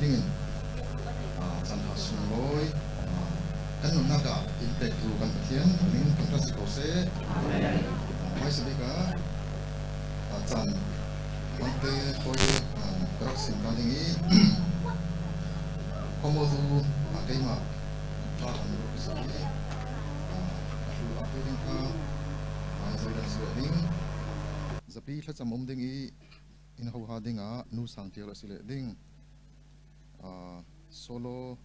ding san ha sung loi kan nun na ka impact tu kan pathian ning kan ta ko se mai se ka chan mante koi brak sim ka ding i komo tu akai ma pa kan ro se ni tu akai ding ka mai se dan se ding zapi thla cham ding i in ho ha ding a nu sang tir la sile ding solo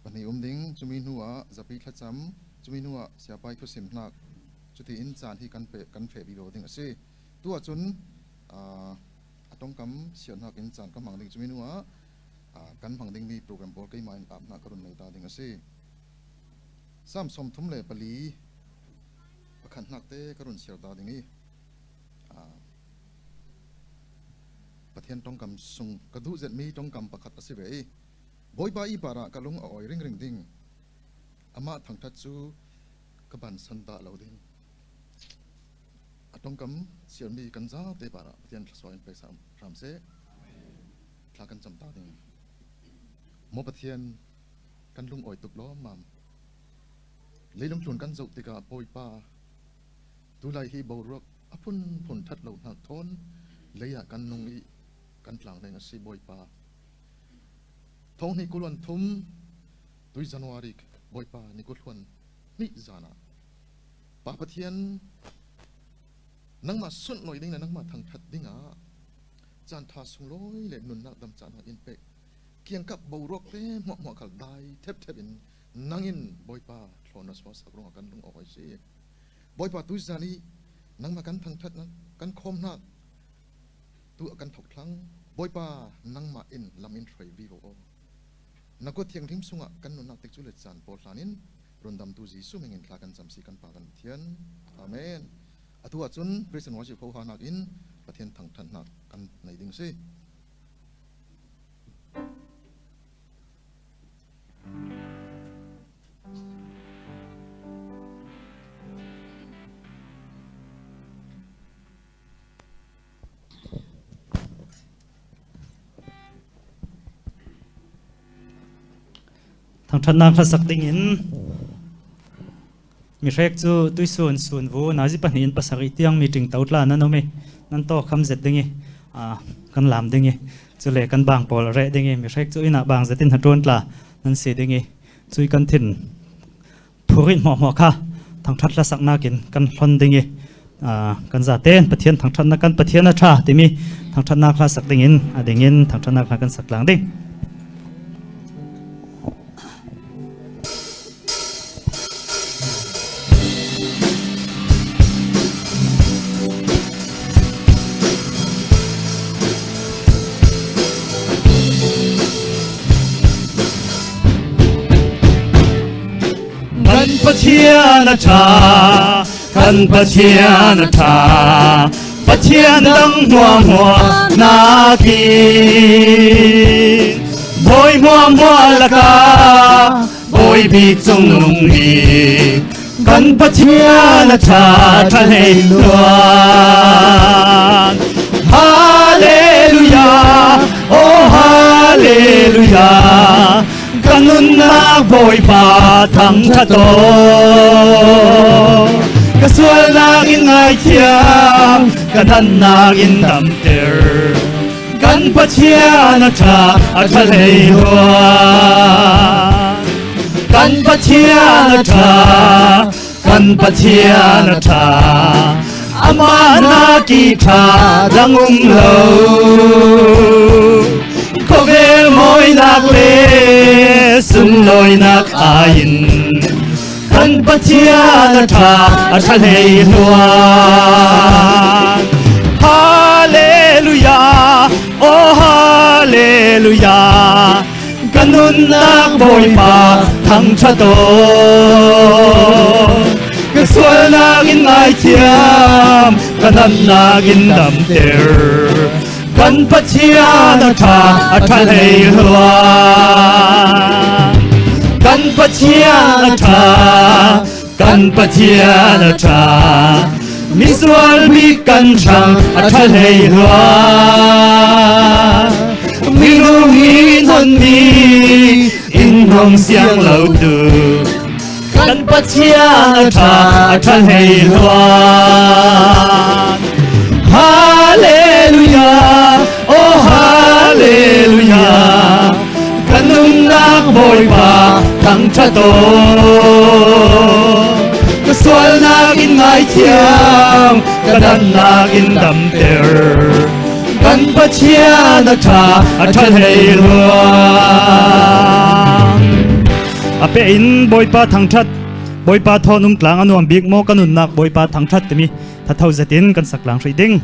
pani ding chumi nuwa zapi thla cham chumi nuwa siapai thu sim nak chuti in chan hi kan fe bi lo ding ase tu a chun atong kam sian hak in chan kam mang ding chumi nuwa kan phang ding mi program bol kai mai ap na karun nei ta ding ase sam som thum le pali pakhan nak te karun siar ta ding i pathian tong kam sung kadu zet mi tong kam pakhat ase ve boy ba i para kalung oi ring ring ding ama thang that chu kaban san da lo ding atong kam siar mi kan za te para pathian thlaswain pe sam ram se thla kan cham ta ding mo pathian kan lung oi tuk lo mam leilung thun kan zo te ka boy pa tu lai hi bo rok apun phun that lo nak thon leya kan nung i kan tlang deng si boy pa thong ni kulon thum 2 January boy pa ni kulon ni zana pa pathian nang ma sun loi ding na nang ma thang that dinga chan tha sung loi le nun nak dam chan in pe kiang kap bo rok te mo mo khal dai thep thep in nangin boy pa thlona swa sakrong kan lung oi si boy pa 2 January nang ma kan thang that na kan khom nak tu akan thok thlang boy pa nang ma in lamin threi vi ho na ko thiang thim sunga kan nu nak tek chu le chan por thlanin rondam tu ji suming in thla kan cham si kan pa kan thian amen atu achun present worship ho ha nak in pathian thang than nak kan nei ding se thằng thân nam phát sắc tình in mi rek chu tui sun vu na ji pan in pasari tiang mi ting tau tla na no me nan to kham zet dingi kan lam dingi chu le kan bang pol re dingi mi rek chu ina bang zetin hatron tla nan se dingi chui kan thin phurin mo kha thằng that la sak na kin kan hlon dingi kan za ten pathian thằng that na kan pathian na tha timi thằng that na kha sak dingin adingin thằng that na kha kan sak lang ding Pathian tha pathian dang mua na ki boy mua laka boy bi chung nung bi kan pathian tha lei luan hallelujah oh hallelujah kanun na boy pa thang thato kaswal na in ai thiam kanan na in dam ter kan pathian tha athalei hoa kan pathian tha amana ki tha dangum lo kovel moi nak le sum loi nak ain kan pathian tha athalei hoa hallelujah oh hallelujah kanun nak boy pa thang thato kaswal nak in ai thiam kanan nak in dam ter kan pathian tha athalei hoa kan pathian tha miswal mi kan thang athalei hoa mi nung in hon mi in hong siang lâu tu kan patia tha than hei loan Hallelujah oh Hallelujah kan nung nak boy pa thang cha to cái xuân nagin ngai thiam cái đan nagin đam ter kan pachia na tha than hei loan ape in boy pa thang that boy pa thonum tlang anuam big mo kanun nak boy pa thang that temi tha thau zatin kan saklang thei ding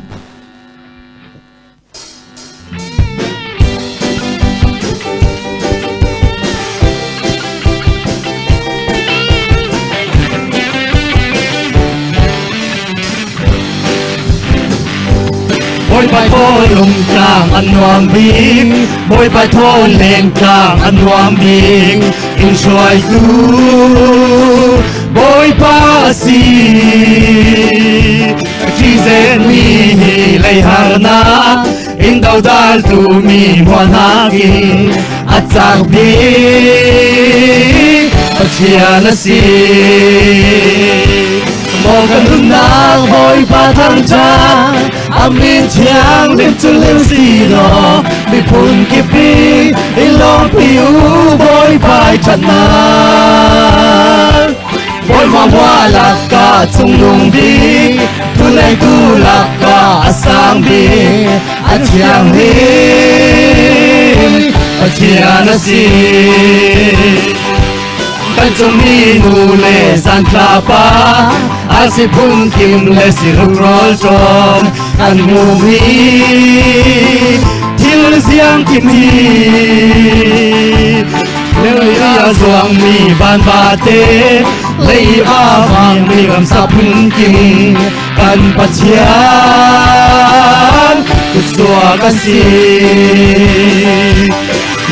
Bôi bài thô lùng trang ăn noam bing Bôi bài thô lên trang ăn noam bing In xoay tu Bôi ba si Chỉ dên mi hi lây hà na In đau đal tu mi moan hagi At sang bing At siya na si Mô cần hương nang bôi ba thang trang Amin chiang lim chu lim si no mi phun ki pi in long piu boy pai chan na boy ma wa la ka chung lung bi tu nei tu la ka asang bi a chiang hi a chiang si kan chung mi nu le san tla pa a si phun kim le si rol trom kan mu hi thil siang kim hi lei a zuang mi ban ba te lei a wang mi gam sa phun kim kan pachian ku sua kan si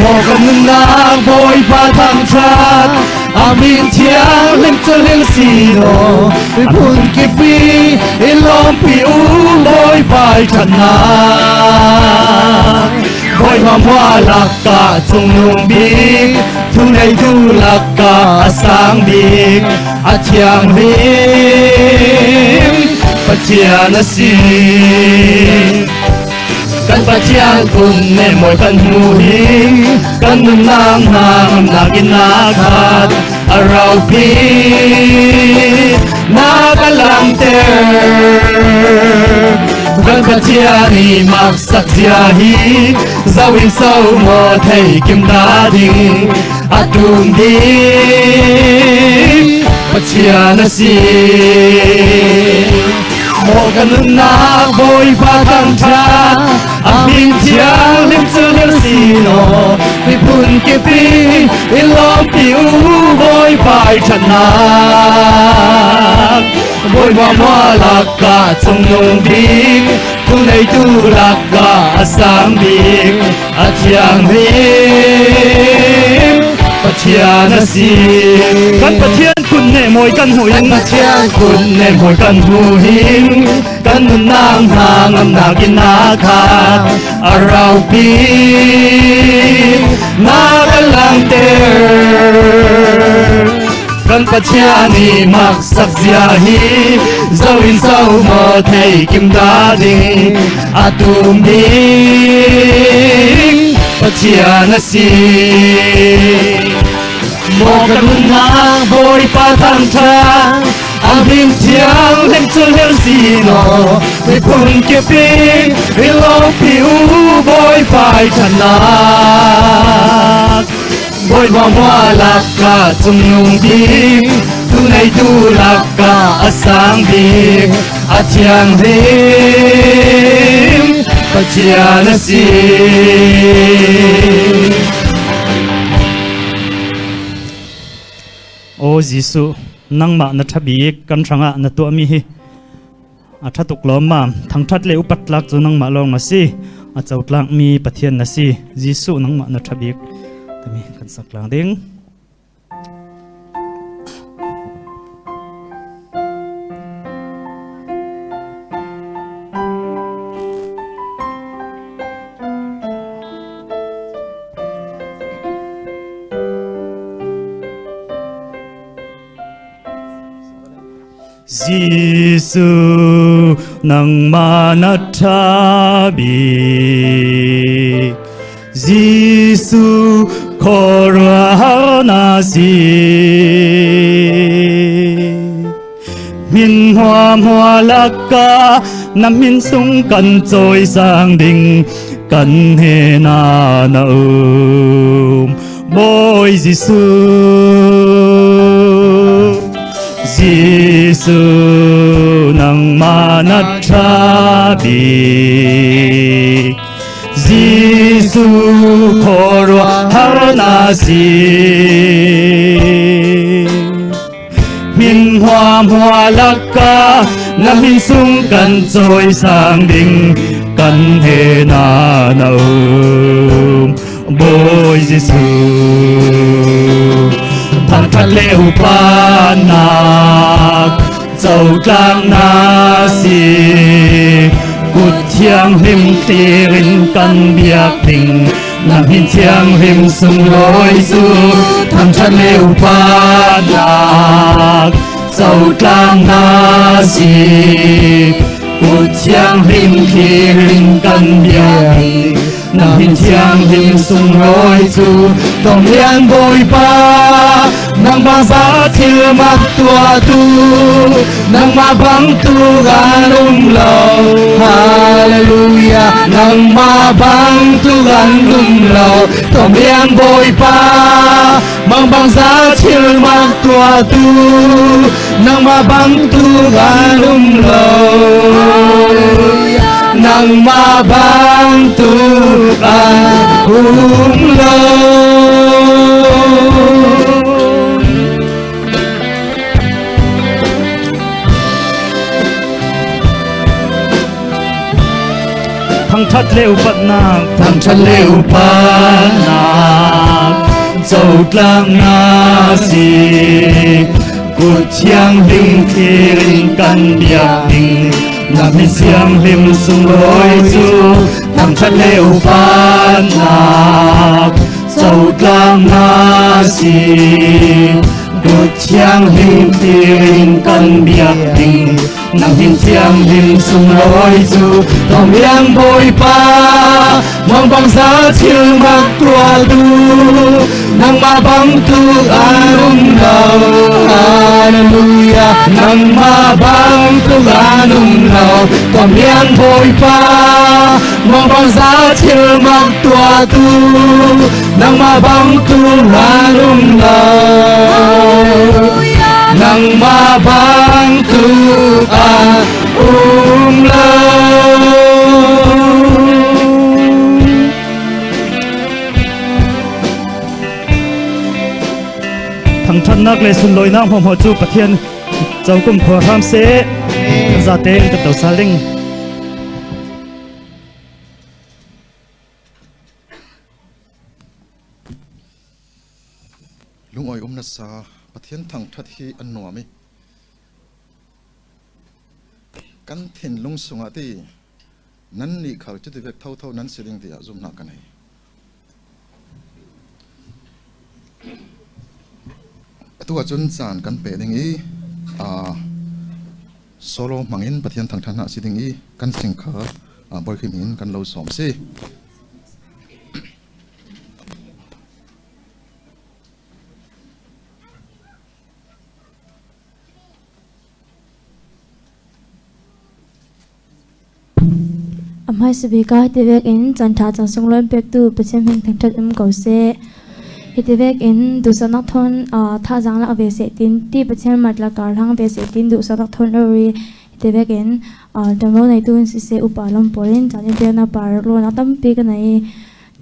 mo kan na boy pa thang chat Amin chiang lim cho lim si no mi phun ki pi in long pi u boy pai chan na boy ma wa la ka chung nung bi thu nei thu la ka asang bi a chiang lim pa chian si kan pachian kun ne moi kan mu hi kan nang nang nagin nakat arau pi nagalang ter kan pachian ni mak sak sia hi zawin sau mo thei kim da ding atum di pachian si mo kan na boy pa kan cha Amin chiang lim chu lim si no mi phun ki pi in long piu boy pai chan na boy ma ma la ka chung nung ding tu nei tu la ka asang ding a chiang him pachian si kan pachian kun ne moi kan hu in pachian kun ne moi kan hu hin kan nang hang am na kin na kha arau pi na lang ter kan pachian ni mak sak zia hi zawin sau mo thei kim da ding atum ding pachian si mo kan na boy pa thang thang Amin chiang lim chu lim si no mi phun ki pi in long piu boy pai chan na boy ma wa la ka chung nung di tu nei tu la ka asang di a chiang lim pa chian si O Jisu nang ma na thabi kan thanga na to mi hi a thatuk lom ma thang that le upat lak chu nang ma long na si a chautlak mi pathian na si Jisu nang ma na thabi tami kan saklang ding Giêsu nang manathabi Giêsu koranasi min hoa hoa laka nam min sung kan trôi sang đình kan he na na boy Giêsu Giêsu nang manathabi Giêsu khoro harnasi min hoa hoa laka nam min sung kan trôi sang đình kan he na na boy Giêsu thằng thắt lêu panak dầu trang na si cút thiang him tirin kan biak ting nam hin thiang him sung lối du thằng thắt lêu panak dầu trang na si cút thiang him tirin kan biak ting nam hin thiang him sung lối du tòng liên bồi ba nang ba sa thiêu mặc tua tu nang ma bang tu ganum lo hallelujah nang ma bang tu ganum lo tòng liên bồi ba mang bang sa thiêu mặc tua tu nang ma bang tu ganum lo nang ma bang tu ganum lo thằng thắt lêu bắt nạc thằng thắt lêu bắt nạc dầu trang na si cút chiang hinh thiên căn biak hinh nam hi siang him sung lối du thằng thắt lêu bắt nạc dầu trang na si cút chiang hinh thiên căn biak hinh nam hin thiang him sung lối du tòng liang bồi pa mong bang sa chiêu mặc tua du nang ma bang tu anum lo hallelujah nang ma bang tu anum lo tòng liang bồi pa mong bang sa chiêu mặc tua du nang ma bang tu anum lo nang ma bang tu lo thằng thân nắc lệ sun lôi nang hom ho chu pathian chau kum phor ham se za te ka to saling lung oi na sa pathian thang that hi an nuami kan thin lung sunga ti nan ni khal chu ti vek thau thau nan siling ti azum na kanai tu achun chan kan pe ding i solo mangin pathian thang thana si ding i kan singkha bol khimin kan lo som si Amai sebika hitivek in chantha changsung lon pek tu pachem hing thangthat ko se hitivek in du sanak thon tha jangla ave se tin ti pachem matla kar hang ve se tin du sanak thon ri hitivek in damro nei tu si se upalom porin chani pe na par lo na tam pe ka nai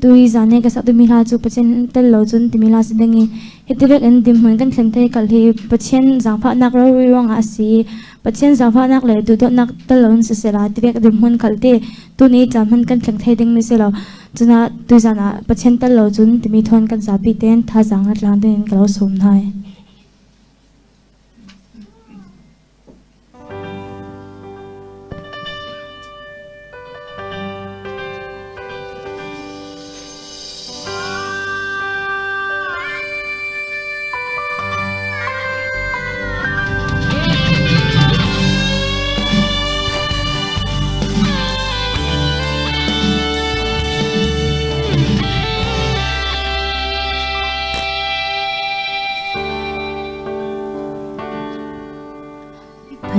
tui zane ka sa tu mila chu pachen tel lo chun ti mila si dengi hitivek in dim hun kan thlem thei kal hi pachen jangpha nak ro ri wang asi pachen jangpha nak le du do nak tel lon si se la tivek dim hun kal te tu ni cham han kan thleng thei ding ni se lo chuna tu zana pachen tel lo chun ti mi thon kan sa pi ten tha jang at lang den kalo som nai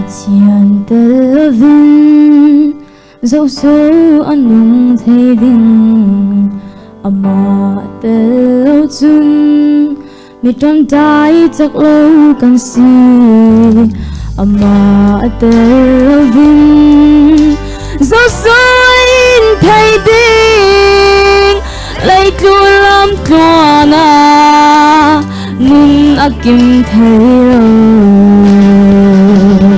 chian tel vin dấu số anh lung thấy đình ama tel chun mi tròn trái chắc lâu cần si ama tel vin dấu số anh thấy đình lấy tua làm tua na nun akim thấy rồi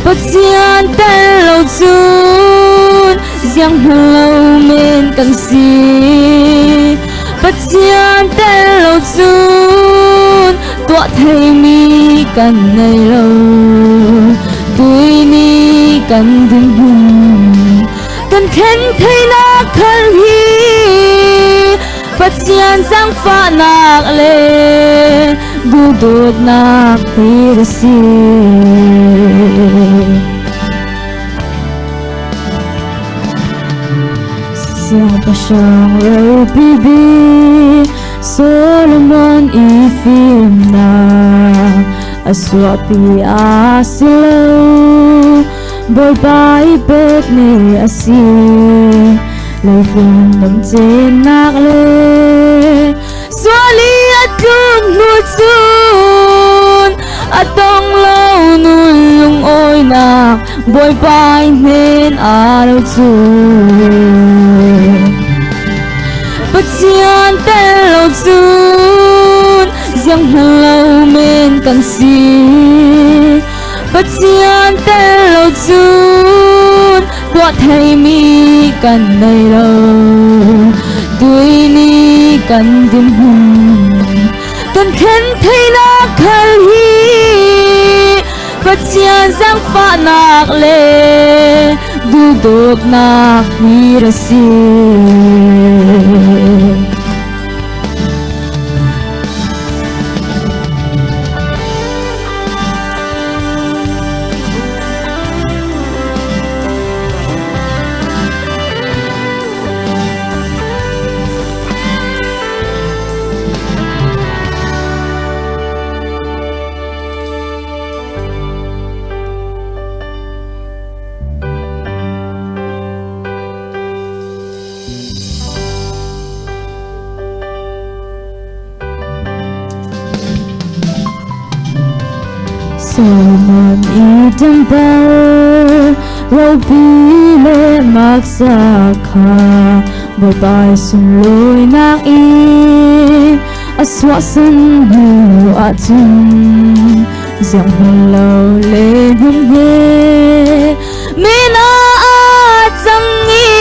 bất diên tên lâu chun giang lâu men cần si bất diên tên lâu chun tua thấy mi cần này lâu tuổi ni cần đừng hùng cần khen thấy na khăn hi bất diên giang pha nạc lệ du đột nạc hi si siapa sang rau bibi Solomon ifimna aswapi asilo boy bai bet ne asi lời vun nằm trên nạc lệ swali atun nuốt sun atong lâu nun lung ôi nạc boy bai nên alo chun bất diên tên lâu chun giang lâu men cần si bất diên tên lâu chun tua thấy mi cần này lâu tuổi ni cần tìm hùng cần khen thấy na khăn hi bất diên giang pha nạc lệ du đột nạc hi ra si Solomon idambar Robile magsaka Babay sunloy ng aswasan mo atun Ziyang hulaw lehum ye Mina at sangi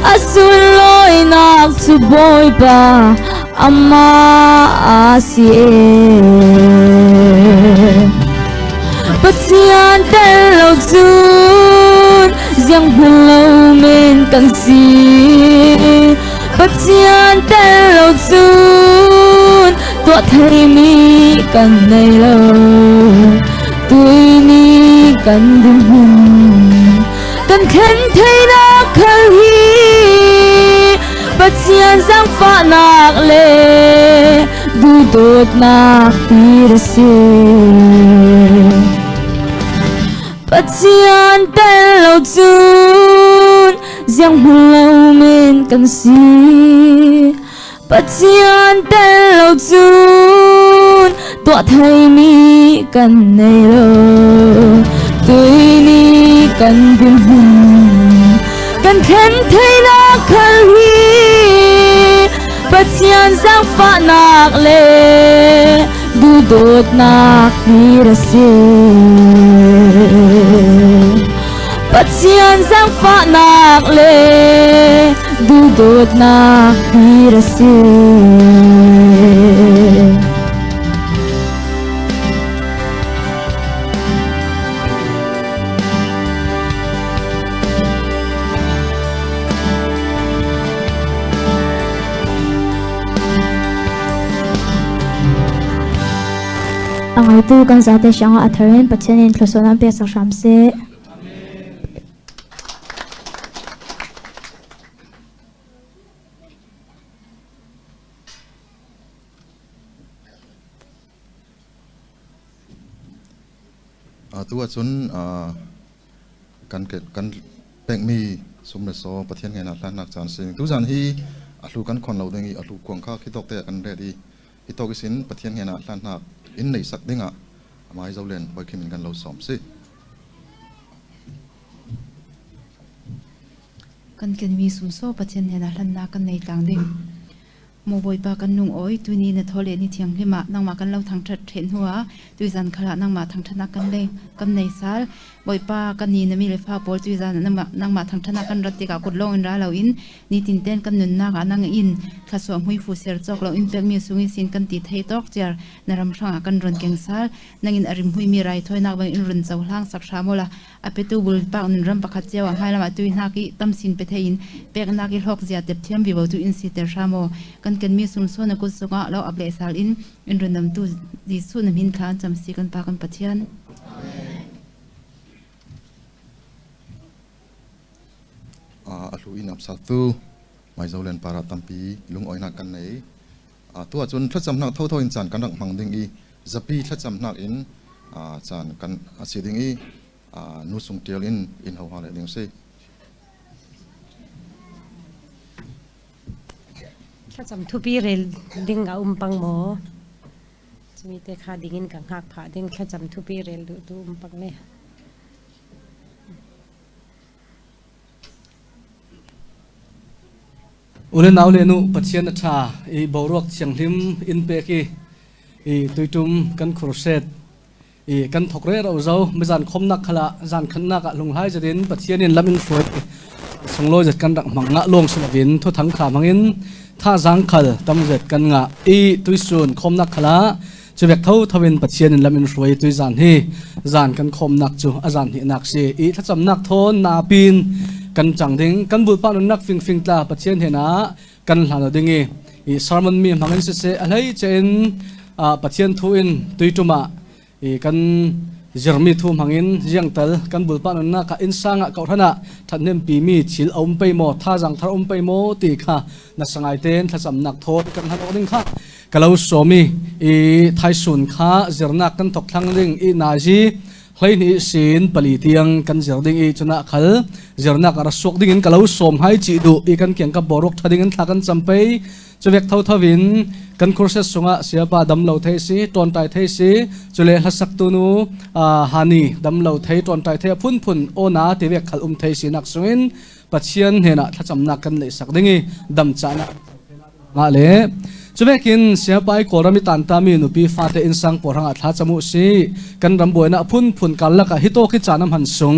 Asuloy nagsuboy pa Ama asiye bất diên tên lâu chun giang lâu men cần si bất diên tên lâu chun tua thấy mi cần này lâu tuổi ni cần đừng hùng cần khen thấy na khăn hi bất diên giang pha nạc lệ du đột nạc hi ra si bất diên tên lâu chun giang lâu men cần si bất diên tên lâu chun tua thấy mi cần này lâu tuổi ni cần tìm hùng cần khen thấy na khăn hi bất diên giang pha nạc lệ du đột nạc hi ra si bất diên giang pha nạc lệ du đột nạc hi ra si ang ay tu kan sa te siyang atharin patsenin tlosonan pe sa shamse ตัวจนกันเกิดกันแปลงมีสมเด็จโซประเทศไงนะท่านนักจานสิ่งทุกอย่างที่ลูกกันคนเราเองลูกกวางข้าคิดตกแต่กันเรดีคิดตกสินประเทศไงนะท่านนักอินในสักดิ้งอ่ะมาให้เจ้าเล่นไปคิดเหมือนกันเราสอมสิกันเกิดมีสมโซประเทศไงนะท่านนักกันในต่างดิ่งโมบอยปากันนุ่งอ้อยตัวนี้ในทะเลนี่เทียงที่มานั่งมากันเราทางทัดเห็นหัวตุยจันขละนั่งมาทางธนากันเลยกันในสาลบอยปากันนี่นะมีเลยฟ้าโปรตุยจันนั่งมาทางธนากันรัติกากดลงอินราเราอินนี่ตินเต้นกันนุนนักนั่งอินข้าสวงหุยฟูเสียจอกเราอินเป็กมีสุงิสินกันติดให้ตอกเจอในรำช่างกันรอนแกงสาลนั่งอินอริมหุยมีไรถอยนักบางอินรอนเจ้าล่างสักชาโมละอเปตูบุลปากนินรำประคัดเจ้าให้ละมาตุยนักตั้มสินไปเทอินเป็กนักอิหอกเจียเต็บเทียมวิวตุอินสิเตชาโมกันเกิดมีสุนโซนกุศลเราอับเลสาลอินรอนนำตุดีสุนมินคลานจำสิกันปากันปะเทียนลูอินอับสัตว์ไม่เจ้าเล่นปาราตัมปีลุงอ้อยนักกันไหนตัวจนทัดจำนักเท่าอินจานกันดักมังดิงอีจะปีทัดจำนักอินจานกันเสียดิงอีนุสุงเทียลอินหัวหาเลยดิงสิถ้าจำทุปีเรลดิ้งเอาปังหมอจะมีแต่ขาดิ้งกับหักผ่าดิ้งแค่จำทุปีเรลดูปังเนี่ยอุเลนเอาเลนุปัจเจียนชาอีบรวกเชียงทิมอินเปกีอีตุยตุมกันครูเซตอีกันถกเรเราเจ้าไม่จานคมนักขละจานขันนักลงให้จะเดินปัจเจียนินลำอินฟวยส่งโลจัดกันดักมังงะลงสลับอินทุทั้งขามังอินท่าจังขัลตำเจ็ดกันงะอีตุยส่วนคมนักขละจะเวกเท่าทวินปัจเจียนินลำอินฟวยตุยจานฮีจานกันคมนักจูอาจานหินักเสียอีถ้าจำนักโทนนาปีนกันจังดิ้งกันบุญป้านุนักฟิงตาปัจเจียนเห็นะกันหลานดิ้งอีสารมันมีมังอินเสอะไรเจนปัจเจียนทูอินตุยจุมาอีกันเจอร์มีทูมังอินยังเตลกันบุญป้านุนักอินสังเก่าท่านะท่านเนมปีมีชิลอมไปโมท่าจังท่าอมไปโมตีค่ะนักสังไอเต้นท่าจำนักโทษกันหันอดิ้งค่ะกะเราสมีอีไทยสุนค่ะเจอร์นักกันตกทั้งดิ้งอีนาจีเฮ้ยนี่สินปลีเตียงกันเจอดิ้งอีจนะขัลเจอนักรัสวกดิ้งกะเราสมให้จีดูอีกันเกี่ยงกับบรกทัดดิ้งทักันจำไปจะเวกเท่าทวินกันครูเซสงะเสียบาดำเหล่าเทสีตอนไตเทสีจะเลหัสักตัวนู้ฮานีดำเหล่าเทตอนไตเทพุ่นโอนาที่เวกขัลเทสีนักสวินปัจเจียนเห็นถ้าจำนักกันเลยสักดิ้งดำจานะงะเล่จะเวกินเสียไปโกรามิตันตามีนุปีฟาเตอินสังปวดหังอัฐาจมุสีกันรำบวยนะพุ่นกันละกะฮิโตคิจาน้ำหันสง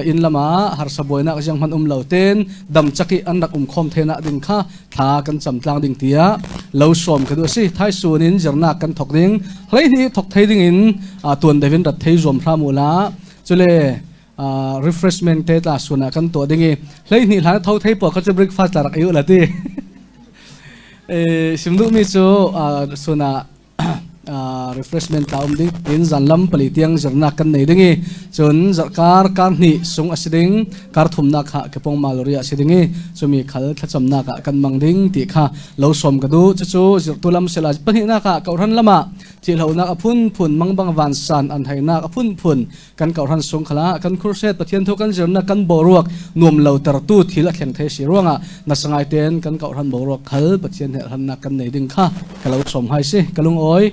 อินละมาหารสบวยนะยังมันเหล่าเต้นดำจักรีอันดักคอมเทนะดิ่งข้าทากันจำกลางดิ่งเตียเหล่าสมกันดูสิท้ายส่วนอินจรนักกันถกดิ่งเฮ้ยนี่ถกเทดิ่งอินตัวเดวินรัดเทยมพระมูลาจุเลrefreshment เตตาส่วนกันตัวดิ่งเฮ้ยนี่หลานเท่าเทปเขาจะ breakfast ละรักอยู่ละที่สิมดูมิจูส่วน refreshment ตามดิ้งอินจันลำผลิตยังจรนักกันในดิ้งจนจักการนี่สงอสิดิ้งการทุ่มนักขะเก็บปองมาลรีอสิดิ้งจะมีขัลทัศนักกันมังดิ้งตีข้าเราสมกันดูจู่ตัวลำเสลาปนินักเก่าทันละมาที่เรานักพุ่นมังบังวันสันอันไทยนักพุ่นกันเก่าทันสงขลากันครูเซตประเทศทุกันจรนักกันบรวกนวมเราตระตูที่ละแข่งเทศิร่วงนักสังไอเตนกันเก่าทันบรวกขัลประเทศเนี่ยทันนักกันในดิ้งข้ากันเราสมให้สิกันลุงอ้อย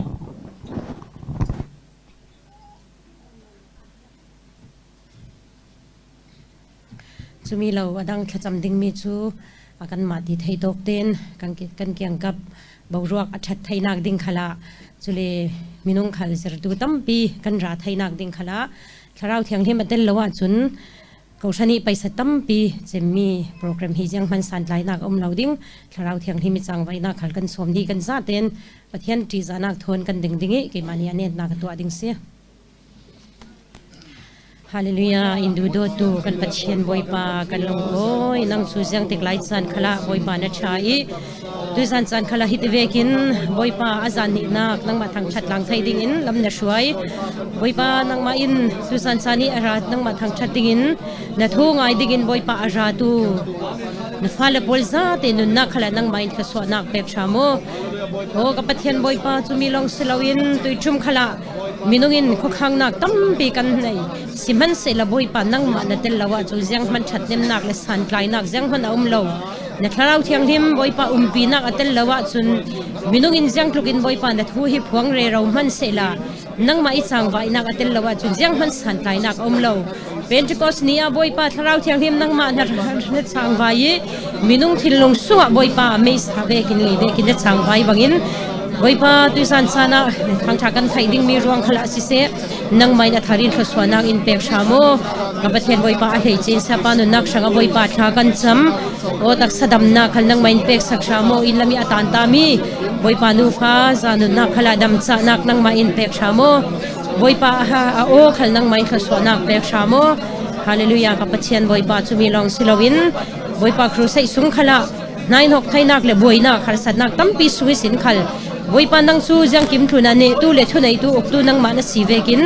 จะมีเราดังแค่จำดิ้งมีจูกันมาดีไทยตกเต้นกันเกี่ยงกับบรวกอัดไทยนักดิ้งขละจุเลมินุงขัลเสรดูตั้มปีกันราไทยนักดิ้งขละถ้าเราเที่ยงที่มาเต้นละว่าจุนเกาชนีไปสตั้มปีจะมีโปรแกรมฮิจังมันสันหลายนักเราดิ้งถ้าเราเที่ยงที่มีจังไว้นักขัลกันสมดีกันซาเต้นประเทศจีจานักทนกันดิ้งกี่มันยันเนี่ยนักตัวดิ้งเสียฮาเลลูยาอินดูโดตูกันปัจเจียนบอยปากันลงโอยนังสุเซียงติกไลซันขละบอยปานัชชัยดูซันขละฮิตเวกินบอยปาอาจารย์นินักนังมาทางชัดหลังไทยดิ่งอินลำเนช่วยบอยปานังมาอินดูซันซานีอารานังมาทางชัดดิ่งอินนัทงไอดิ่งอินบอยปาอาราตูนฟ้าเลบอลซาเตนุนักขละนังมาอินขสวนักเบกชาโม โอ้กับประเทศบอยป้าจุมีลองสิลาวินตุยจุมขละมินุงินคุกขังนักตั้มปีกันในสิมันเสละบอยป้านั่งมาในเตลว่าจูเจียงมันชัดเต็มนักและสันไกลนักเจียงมันอุ้มเราในคราวเที่ยงทิมบอยป้าปีนักเตลว่าจุนมินุงินเจียงทุกินบอยป้าในทูฮิพวงเรเรามันเสละนั่งมาอีสังไว้นักเตลว่าจุนเจียงมันสันไกลนักอุ้มเราเป็นจุดนี้บอยป้าคราวเที่ยงทิมนั่งมาในสังไว้มินุงทิลลงสัวบอยป้าไม่สาเวกินลีเวกินในสังไว้บางอินบอยป้าตุสันสานะทางชากันไทยดิ้งมีรวงขลักสิเสนังไม่ได้ทารินขสวนักอินเปกชาโมกับประเทศบอยป้าเฮจินสะปานุนักช่างบอยป้าชากันจำโอตักสะดำนักขนังไม่อินเปกสักชาโมอินลามีอัตันตามีบอยป้านูฟ้าจานุนักขลักดำจะนักนังไม่อินเปกชาโมบอยป้าโอขนังไม่ขสวนักเปกชาโมฮาเลลูยากับประเทศบอยป้าจุมีลองสิลวินบอยป้าครูใส่สุงขลักนายนกไทยนักเลบอยนักขลักสัตนักตั้มปีสุวิสินขลบอยป้านังสู้ยังกิมทุนันเนตูเลทุนัยตูอกตูนังมานะสีเวกิน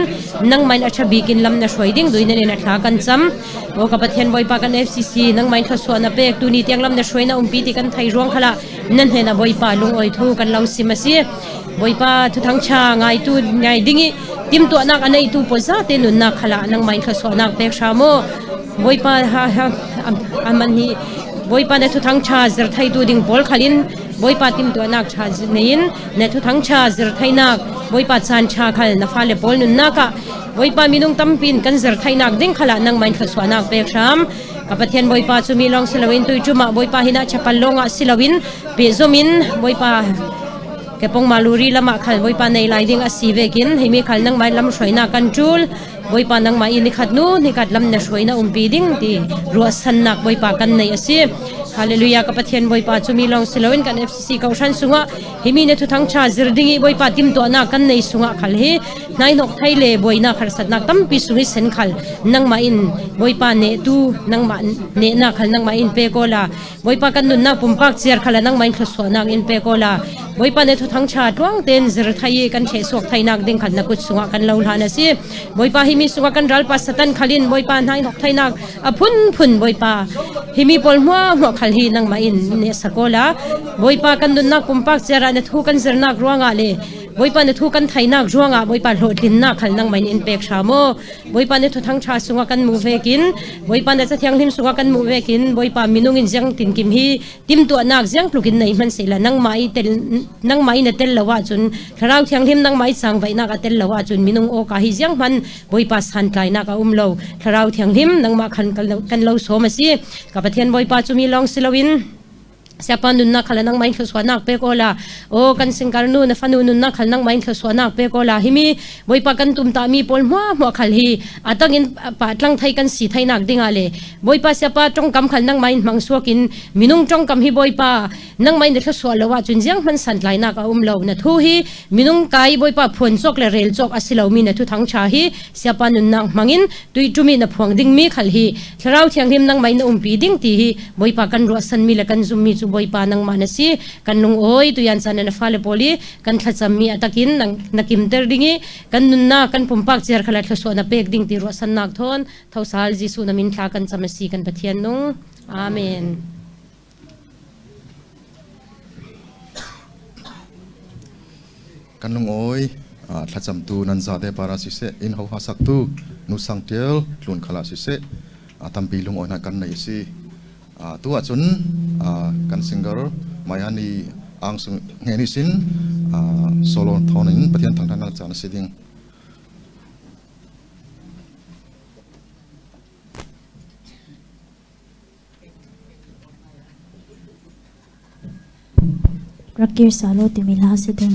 นังไม่นะชบีกินลำนะช่วยดิ้งดูในนะทากันจำโอกับประเทศบอยป้ากัน FCC นังไม่ขสวนะเปกตูนี่เตียงลำนะช่วยนะปีติกันไทยร่วงขละนั่นเห็นนะบอยป้าลุงอ้อยทูกันเราสิมาเสียบอยป้าทุทั้งชาไงตูไงดิ้งติมตัวนักอันไหนตูปซาเตนุนนักขละนังไม่ขสวนักเปกชาโมบอยป้าอันมันนี่บอยป้าในทุทั้งชาเจอไทยตูดิ้งบอลขลินบอยป้าติมตัวนักชาเนียนในทุทั้งชาเจอไทยนักบอยป้าจานชาขลนฟ้าเลบอลนุนนักบอยป้ามีนุ่งตั้มปินกันเจอไทยนักดิ้งขละนังไม่ขสวนักเปกชามกับประเทศบอยป้าจุมีลองสิลวินตุยจุมาบอยป้าหินะชัปลงอ่ะสิลวินเปซมินบอยป้าแกปงมาลูรีละมาขัลบอยป้าในไลดิ้งอาศีเวกินให้มีขัลนังไม่ลำช่วยนักกันจูลบอยป้านังไม่อินิขัดนูนิขัดลำนะช่วยนักปีดิ้งที่รัวสันนักบอยป้ากันในอาศีฮาเลลูยากับประเทศบอยป้าจุมีลองสิลวินกัน FCC เกาชันสุงะให้มีในทุกทางชาจิรดิ้งบอยป้าติมตัวนักกันในสุงะขัลเฮนายนกไทยเลบอยนักขัลสัตนักตั้มปีสุงิเซนขัลนังไม่อินบอยป้าเนตูนังมาเนนักขัลนังไม่อินเปโกลาบอยป้ากันนุนนักปุ่มปักเจียร์ขัลนังไม่ขัลสวนักอินเปโกลาบอยป้าในทุกทางชาตัวงเต็นจิรไทยกันเชสวกไทยนักดิ้งขัลนักกุศสุงะกันเลวลานะสิบอยป้าให้มีสุงะกันรัลปัสตันขัลินบอยป้านายนกไทยนักพุนบอยป้าให้มีปอลมัวขัลฮีนังไม่อินเนสโกลาบอยป้ากันนุนนักปุ่มปักเจียร์ในทุกกันจิรนักรัวงาเลบอยป้าในทุกกันไทยนักรัวงาบอยป้าโหดลินนักขัลนังไม่อินเปกชาโมบอยป้าในทุกทางชาสุงะกันมูเวกินบอยป้าในจะเที่ยงทิมสุงะกันมูเวกินบอยป้ามีนุ่งอินยังตินกิมฮีติมตัวนักยังปลุกินในมันเสละนังไม่เตลนังไม่ในเตลละว่าจุนคราวเที่ยงทิมนังไม่สังไว้นักเตลละว่าจุนมีนุ่งโอกาฮิยังมันบอยป้าสันไกลนักอุ้มเราคราวเที่ยงทิมนังมาขันกันเราโสมาสิกับประเทศบอยป้าจุมีลองสิลวินเสียปนุนนักขลังนังไม่ขสวนักเปโกลาโอ้กันสิงการนูนฟันุนนักขลังนังไม่ขสวนักเปโกลาฮิมีบอยปากันตุมตามีปอลมัวขลีอัตังอินปาดลังไทยกันสีไทยนักดิ่งอะไรบอยปาเสียปาจงกำขลังนังไม่มังสวกินมินุงจงกำฮิบอยปานังไม่เด็กขสวละว่าจุนยังมันสันไลนักอุ้มเราเนี่ยทูฮีมินุงไกบอยปาพวนจกและเรลจกอสิลามีเนี่ยทุทั้งชาฮีเสียปนุนนักมังอินตุยจุมีเนี่ยพวงดิ่งมีขลีเราเที่ยงทิมนังไม่เนี่ยปีดิ่งตีฮีบอยปากันรัวสันมีและกันซุมมีจุบอยปานังมานะสิกันนุ่งโอยตุยันสันนะฟ้าเลปอลีกันขัดจำมีอัตกินนักกิมเตอร์ดิ้งกันนุนนากันปุ่มปักเจอร์ขลัดขสวนะเปกดิ้งตีรัวสันนักทอนเท่าสาลจิสุนามินทากันจำสีกันปะเทียนนุ่งอาเมนกันลงโอยถ้าจำตูนันซาเดปาราสิเซอินเขาหาสักตูนุสังเทียลลุนขลาสิเซทำปีลงโอยนักกันในสิตัวจุนกันสิงเกอร์มายันีอังสุงเงนิสินโซโลทอนินประเทศทางด้านนักจานสิดิงรักเกียร์สาโลติมิลาสิดิง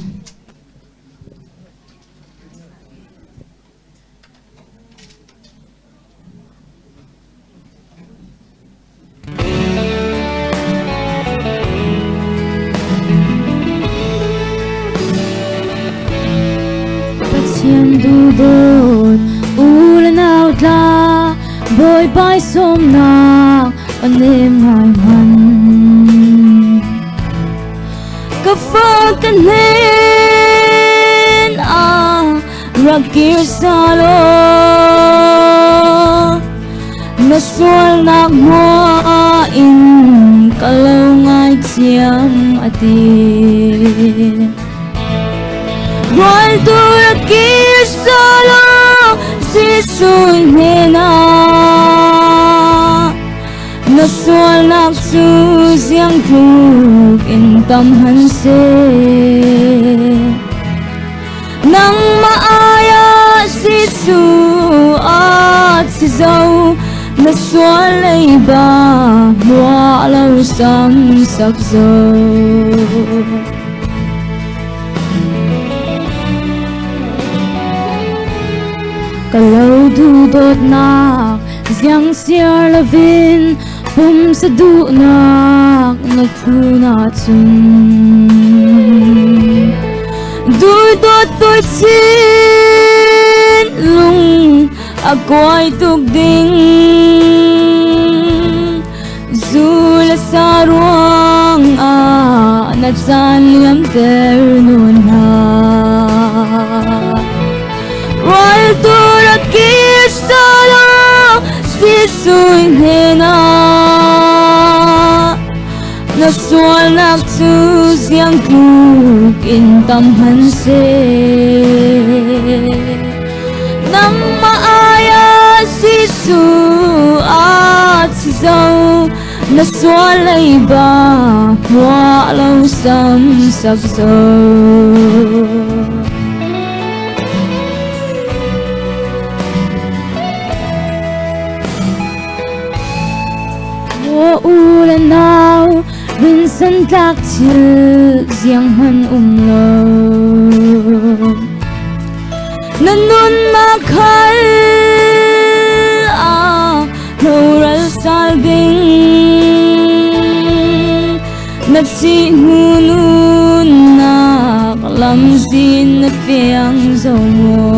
บอยสมนาอันเล่มหายมันก็ฟังกันเห็นรักเกียร์สาโลน่าสวยนักหัวอินก็ลงไอเจียมไอ ti Roal tura ki solo Sisuy nena Nasual naksu siyang klug Intam hanse Nang maaya sisu at sisaw Nasual ay ba Walaw sang sakso Kalau dudot nak Siyang siyar lavin Pum sa dunak Nagpunat sun Dudot to'y sinlong Ako ay tugding Zula sa ruang Nagsanliam terno na Roal tura kisala Sisuy nena Nasual naksus yang klug Intam hanse Nang maaya sisu at sisaw Nasual ay ba Walaw sang sakso ulan now Minsan taktil siyang man umlaw Nanun makal Naural salbing Nagsinunun na Kalamsin na piyang zomo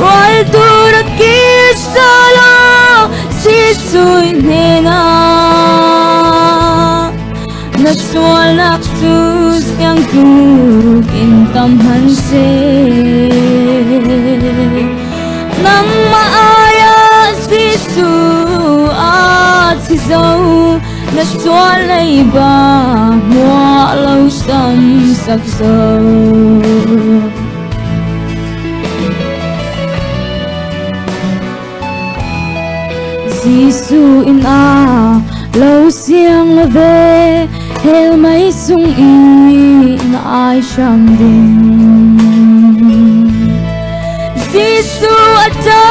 Roal tura kisala Sisuy nena Nasual naksus yang klug Intam hanse Nang maaya sisu at sisaw Nasual ay ba Walaw sang sakso Sisu ina Lâu siang lave Hel may sung i Na ay siyang din Sisu atap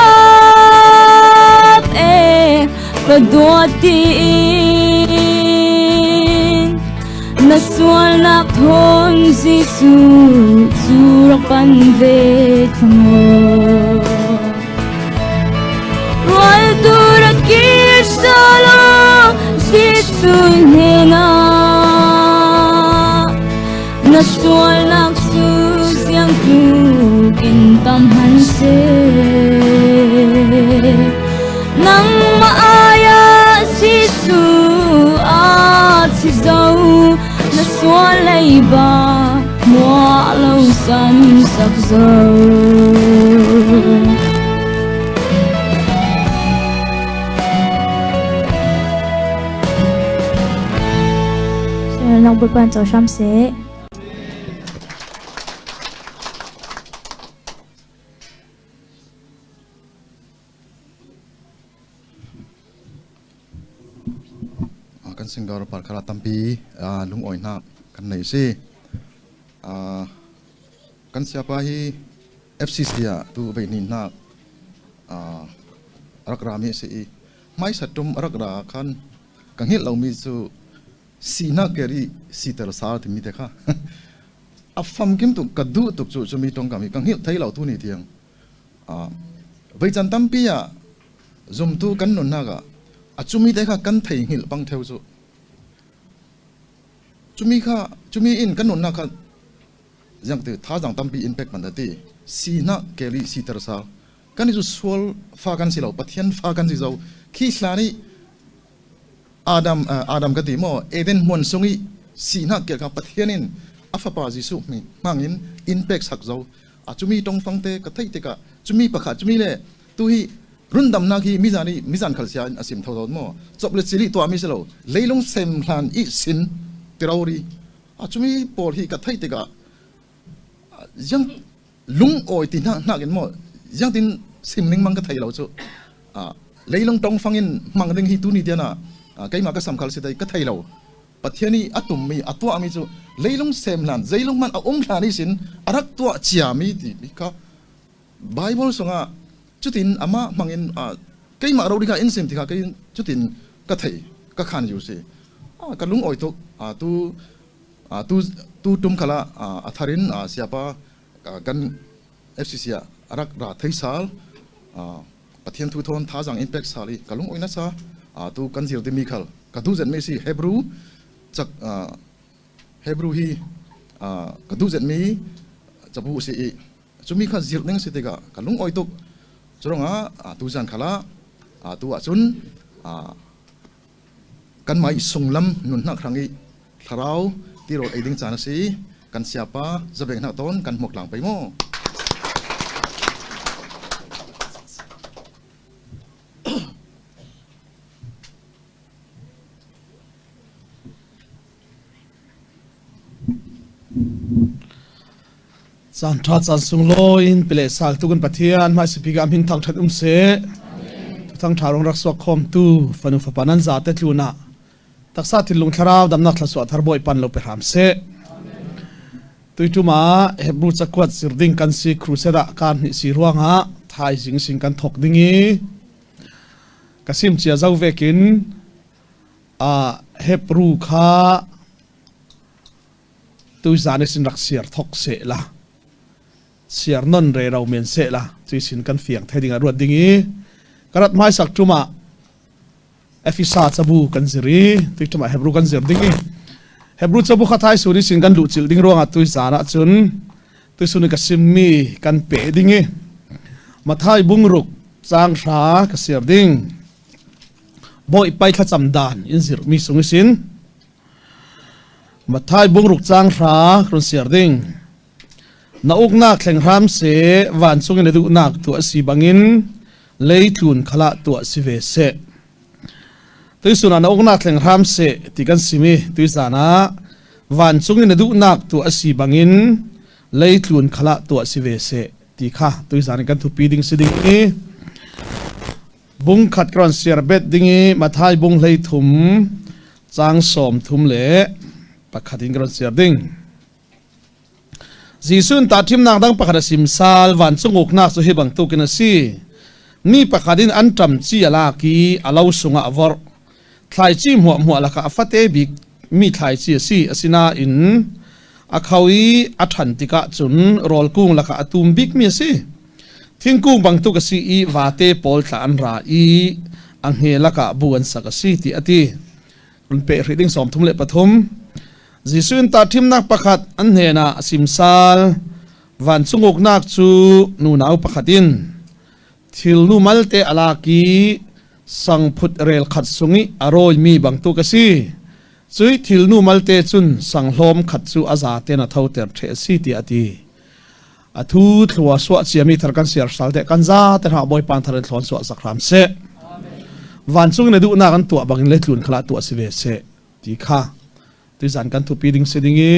Paduatiin Nasual nakton Sisu Surak panvet mo Roal tura kisala Sisuy nena Nasual naksus yang klug Intam hanse Nang maaya sisu at sisaw Nasual ay ba Walaw sang sakso Lòng bụi bàn cháu xăm xế Kan singgah perkara tampi lung oi nak kan nei si kan siapa hi FCC ya tu be ni nak rak rami si mai satum rak ra kan kang hil lau mi su sina keri si ter sar ti mi dekha afam kim tu kadu tu chu mi tong kami kang hil thai lau tu ni tiang bei chan tampi ya zum tu kan non na ga achumi dekha kan thai hil pang theu chu Cumi in kan non na kha jang te tha jang tampi impact man dati sina keri si tersa kan isu sol fa kan silau pathian fa kan si zau khi slani Adam kati mo eden mon songi sina ker ka pathianin afa pa jisu mi mangin impact sak zau a cumi tong fangte ka thai te ka cumi pakha cumi le tu hi rundam na khi mizan khalsia asim thau mo choplet chili to ami selo leilong sem hlan I sin tirauri achumi por hi ka thai te ga yang lung oi ti na gen mo yang tin sim ning mang ka thai lo chu leilong tong fangin mang ding hi tu ni diana kai ma ka sam khal se dai ka thai lo pathiani atum mi atwa ami chu leilong sem hlan zeilong man a hlan ni sin arak to chiami ti ka bible songa chutin ama mangin kai ma ro ri ka insim ti ka kai chutin ka thai ka khan yu se ka lung oi to tu tum khala atharin siapa kan FCC arak ra thai sal pathian thu thon tha jang impact sali kalung oina sa tu kan zir ti mi khal ka du zen me si hebrew chak hebrew hi ka du zen mi chabu si chumi kha zir neng si te ga kalung oi tok choronga tu jan khala tu achun kan mai sunglam nun na khrangi tharau ti ro aiding chana si kan siapa zabeng na ton kan moklang pai mo san tha chan sung lo in pele sal tu kan pathian mai sipi gam hin thang that se thang tharong rak swak khom tu fanu fa panan za te tluna taksa thilung tharau dam nak thlaswa thar boi pan lo pe ham se tuituma hebru chakwat sirding kan si crusada kan ni si ruanga thai jing sing kan thok dingi kasim chia zau vekin hebru kha tu zane sin rak siar thok se la siar non re rau men se la chui sin kan fiang thai dinga ruat dingi karat mai sak tuma efisa chabu kan ziri tuituma hebru kan zir dingi hebru chabu khathai suri sin kan lu chil ding ronga tui zana chun tui suni ka simmi kan pe dingi mathai bungruk chang sha ka siar ding boy pai kha cham dan in zir mi sungi sin mathai bungruk chang sha kron siar ding na uknak thleng ram se van chungin edu nak tu asi bangin leitun khala tu asi ve se tuisuna na uknak thleng ram se tikan simi tuisana van chungin edu nak tu asi bangin leitun khala tu asi ve se ti kha tuisana kan thu pi ding siding e bung khat kron siar bet dingi mathai bung lei thum chang som thum le pakhatin kron siar ding jisun ta thim nak dang pakhara simsal van chunguk nak chu hi bang tu kina si mi pakhadin an tam chi ala ki alo sunga avor thlai chi muwa la ka afate bik mi thlai chi si asina in akhawi athan tika chun rol kung la ka atum bik mi si thingkung bang tu ka si I wate pol tla an ra I ang he la ka buan sa ka si ti ati un pe reading som thum le pathum jisun ta thim nak pakhat an hena simsal van chunguk nak chu nu nau pakhatin thil nu malte alaki sang phut rel khat sungi aroi mi bang tu ka si chui thil nu malte chun sang hlom khat chu aza te na thau ter the si ti ati athu thwa swa chiami thar kan siar sal te kan za te ha boy pan thar thlon swa sakram se van chung ne du na kan tu bangin le tlun khala tu asive se ti kha tu zan kan thu pi ding se dingi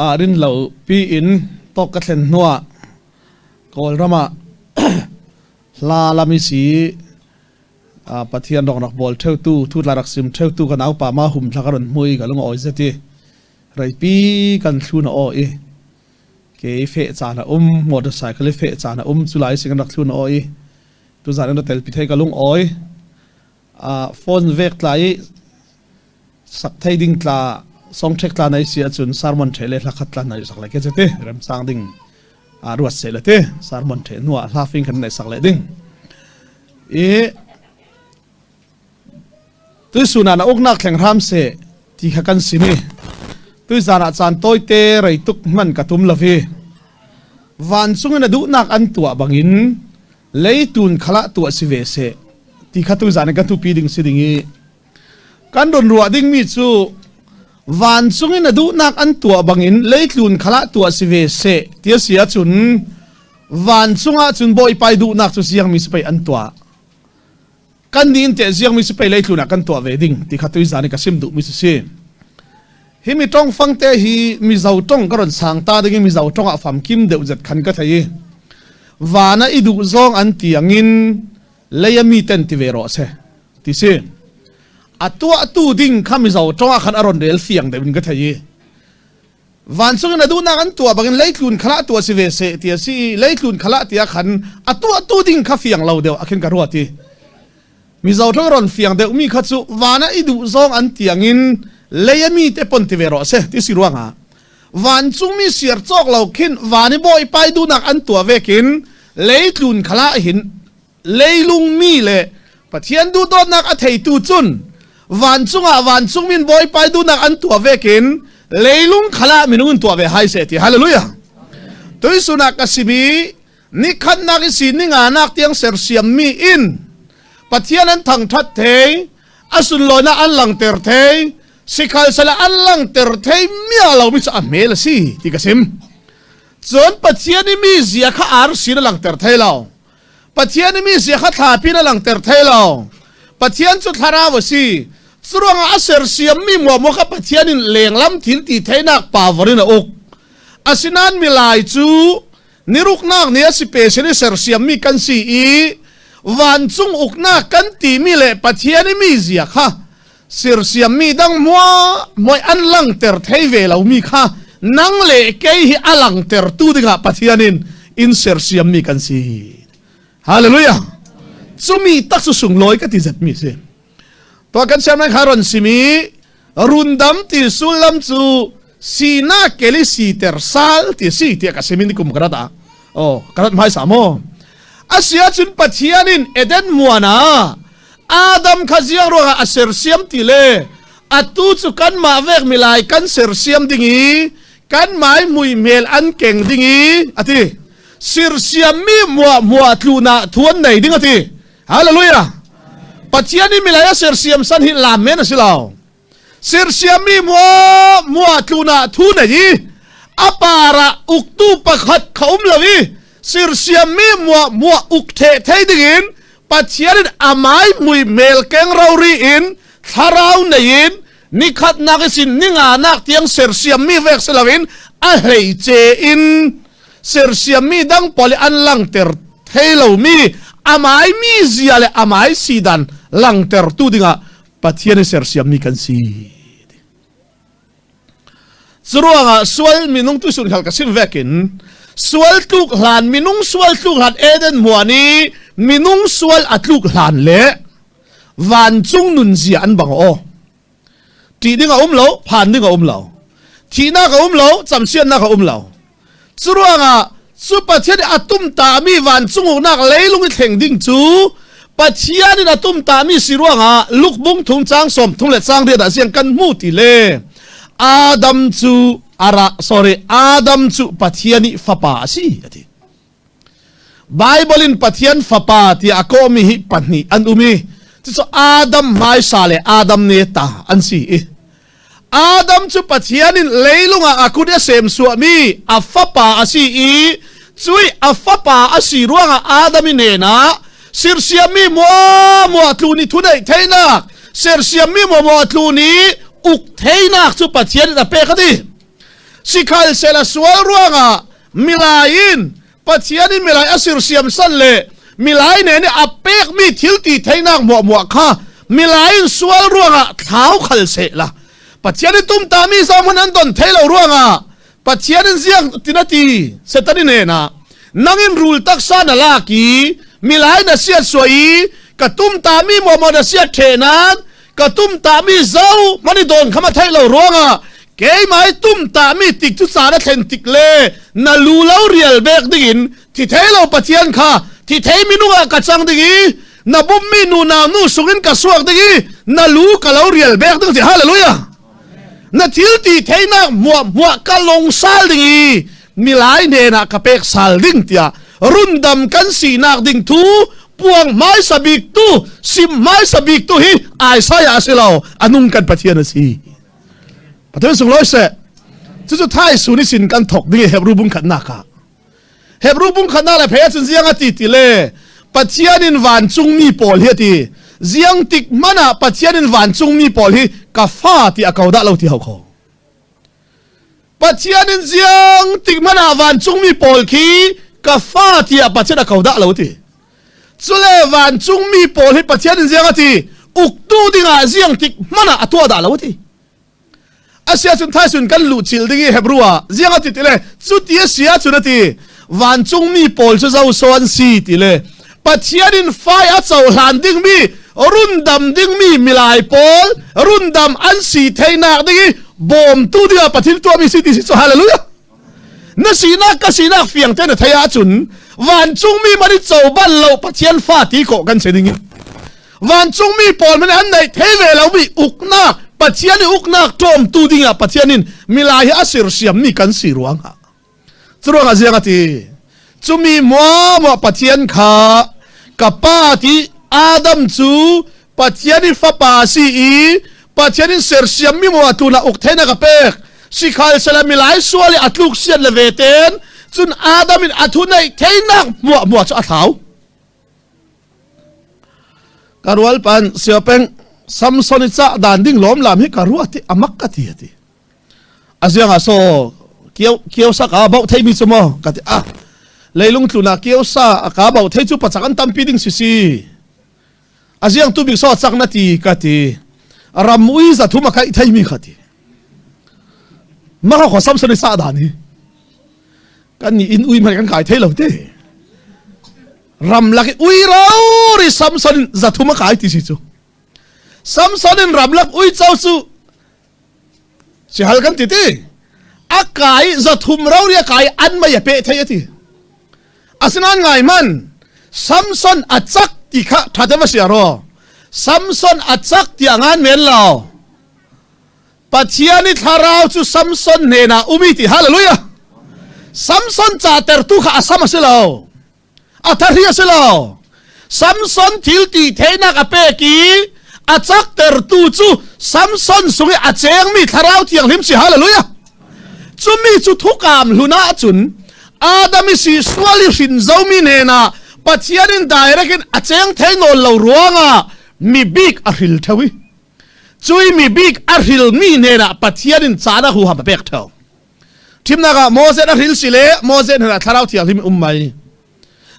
arin lo pi in tok ka thlen nuwa kol rama la lami si pathian dong rak bol theu tu thu la rak sim theu tu kan au pa ma hum thakaron mui ga long oi zati rai pi kan thuna o e ke fe chana motorcycle fe chana chulai sing rak thuna o e tu zan no tel pi thai ka long oi phone vek tlai sak thai ding tla song thek tla nai sia chun sarmon thele la khat tla nai sak la ke chete ram sang ding ruat se la te sarmon the nuwa laughing kan nai sak le ding e tu suna na oknak thleng ram se ti kha kan simi tu zana chan toy te rei tuk man ka tum lavi van sungna du nak an tua bangin leitun khala tua sive se ti kha tu zana kan tu pi ding sidingi kan don ruwa ding mi chu van sungin adu nak an tua bangin leitlun khala tua sive se tia sia chun van chunga chun boy pai du nak chu siang mi sipai an tua kan din te siang mi sipai lei tluna kan tua ve ding ti khatui zani ka sim du mi si hi mi tong fang te hi mi zau tong karon sang ta ding mi zau tong a fam kim deu zat khan ka thai vana idu zong an tiangin layami ten ti vero se ti se atua tu ding khami zau tong a khan aron del fiang deu ka thai van chung na du na kan tua bangin leitlun khala tua si ve se ti si leitlun khala ti a khan atua tu ding kha fiang lo deu akhin ka ruati mi zau tong ron fiang deu mi kha chu vana idu zong an tiangin layami te pon ti vero se ti si ruanga van chung mi siar chok lo khin vani boy pai du nak an tua vekin leitlun khala hin leilung mi le pathian du dot nak a thei tu chun van chung min boy pai du nak an tua vekin leilung khala minung tua ve hai se ti hallelujah toi suna kasibi ni khat nak si ni nga nak tiang ser siam mi in pathian an thang that thei asun lona an lang ter thei sikhal sala an lang ter thei mia lo mi cha mel si ti kasim chon pathian ni mi zia kha ar si lang ter thei lo pathian ni mi zia kha tha pi na lang ter thei lo pathian chu thara wa si surang aser siam mi mo kha pathian in lenglam thil ti theina pawarin ok asinan milai chu niruk nak ne si pe se ser siam mi kan si i van chung ukna kan ti mi le pathian ni mi zia kha sir siam mi dang moi an lang ter thei ve lo mi kha nang le ke hi alang ter tu dinga pathianin in ser siam mi kan si hallelujah sumi tak su sung loi ka ti zat mi se to kan siam na kharon simi rundam ti sulam chu sina keli si ter sal ti si ti ka semin kum grata karat mai samo asia chun pathianin eden muana adam khaziang roga aser siam ti le atu chu kan ma vek milai kan ser siam dingi kan mai mui mel an keng dingi ati sir siam mi mua tluna thuan nei ding ati hallelujah pathiani milaya ser siam san hi lam men asilao sir siam mi mua tluna thu nei apara uktu pakhat khaum lawi sir siam mi mua ukte thei dingin pathianin amai mui mel keng rauri in tharau nein nikhat nakisin ninga nak tiang ser siam mi vek selawin a hlei che in ser siam mi dang poli an lang ter thelo mi amai mi ziale amai sidan lang ter tu dinga pathiani ser siam mi kan si zuruanga sual minung tu sun khal kasim vekin sual tuk hlan minung sual tuk hlan eden muani minung sual atluk hlan le van chung nun zia an bang o ti dinga lo phan dinga lo ti na ka lo cham sian na ka lo churuanga chu pathian atum ta mi van chung nak leilung thleng ding chu pathian atum ta mi siruanga lukbung thung chang som thung le chang de da siang kan mu ti le adam chu pathiani fapa si ati bible in pathian fapa ti akomi hi panni an umi so adam mai sale adam ne ta an si adam chu pathianin leilunga akude sem suami afapa asi i chui afapa asi ruanga adami ne na sirsiami mo atluni thunai thaina sirsiami mo atluni uk thaina chu pathian da pe khadi sikhal sela sual ruanga milain pathiani milai asir siam san le milai ne apek mi thilti thaina mo kha milain sual ruanga thau khal se la pathiani tum ta mi samun an don thailo ruanga pathiani ziang tinati setani ne na nangin rule tak sana la ki milai na sia soi katum ta mi mo da sia thenan katum ta mi zau mani don khama thailo ruanga ke mai tum ta mi tik chu sa na thlen tik le na lu lo rial bek dingin thi thailo pathian kha thi thei minunga ka chang dingi na bum mi nu na nu sungin ka suak dingi na lu ka lo rial bek ding hallelujah na thil ti theina mua ka long sal dingi milai ne na ka pek sal ding tia rundam kan si nak ding thu puang mai sabik tu sim mai sabik tu hi ai sai asilao anung kan pathian si pathian sung loi se chu thai suni sin kan thok ding he rubung khat na ka เฮบรูบุ้งขนาดเลยเพจจนเสียงติติเล่ปัจเจียนินวันจุงมีปอลเฮตีเสียงติกมันอะปัจเจียนินวันจุงมีปอลฮีกาฟ้าที่อากาศเราที่เขาเขาปัจเจียนินเสียงติกมันอะวันจุงมีปอลคีกาฟ้าที่ปัจเจียนอากาศเราที่สุเลวันจุงมีปอลฮีปัจเจียนินเสียงที่อุกตูดิงาเสียงติกมันอะตัวด่าเราที่อาเซียจุนท้ายจุนกันลุจิลดิ้งเฮบรูอะเสียงติติเล่จุดที่เสียจุนที่วันจุงมีปอลจะเอาส่วนสีติเล่ปัจเจียนินไฟอัดเสาหลันดิ้งมีรุ่นดำดิ้งมีมิลายปอลรุ่นดำอันสีเทนักดิ้งบอมตู้เดียปัจจิตตัวมีสิทธิสิฮาเลลูยานั่นสีนักก็สีนักเฟียงเต้นทายาจุนวันจุงมีมันที่เจ้าบ้านเราปัจเจียนฟ้าตีโกกันเสียดิ้งวันจุงมีปอลมันอันไหนเทเวเรามีอุกนักปัจเจียนอุกนักโจมตู้ดิ้งปัจเจียนินมิลายอัศรเสียมมีกันสีรวงฮะตรวงอาเซียนตีจุมีมัวปัจเจียนขากับป้าที่อาดัมจูปัจเจียนิฟ้าป่าสีปัจเจียนิเสือเสียมมีมัวตุนาอุกเทนกับเป็กสิขายสลามิไลส่วนอัตลุกเสียนเลเวเตนจุนอาดัมินอัตุนัยเทนักมัวจะอัตเขาการวัลปันเสียเป็นซัมซอนิจ่าด่านดิ้งล้อมลามให้การวัติอามักกะทีติอาเซียงอาโซเกี่ยวสักอาบอกไทยมีสมอกะติอ่ะเลยลุงตุนาเกี่ยวสักอาบอกไทยจูปัจจักันตั้มปีดิ้งสิอาเซียงตุบิกซอสักนาทีกะติรำมุยจะทุ่มใครไทยมีกะติมาขอซัมซอนิจ่าด่านนี้กันนี่อินอุยมันกันขายไทยเราเต้รำลักอุยเราริซัมซอนจะทุ่มขายที่สิจูซัมซอนินรำลักอุยเจ้าสูเสียหายกันติตีอากายจะทุ่มเราเรียกายอันไม่เปะเทียทีอาสนันไงมันซัมซอนอัดจักติขะทัดมาเสียรอซัมซอนอัดจักที่งานเมลเราปัจเจียนิทาราวจูซัมซอนเนน่าอุมิติฮาเลลูยาซัมซอนจ่าเตอร์ตุขะอาสามาเสลาอัตริยาเสลาซัมซอนทิลตีเทนักอเปกีอาจักเตอร์ตูจูซัมซอนสุงอาเจงมีทาราวที่ยังลิมสิฮาเลลูยาจุมีจุทุกามลุนาจุนอาดามิสิสวาลิสินเจ้ามีเนน่าปัจเจียนินได้เรกินอาเจงเทนโนลรัวงามีบิ๊กอาริลทวีจุยมีบิ๊กอาริลมีเนน่าปัจเจียนินจานะหัวมาเบกเทวทีมนักโมเสสอาริลสิเลโมเสสเนน่าทาราวที่ยังลิมอุมไม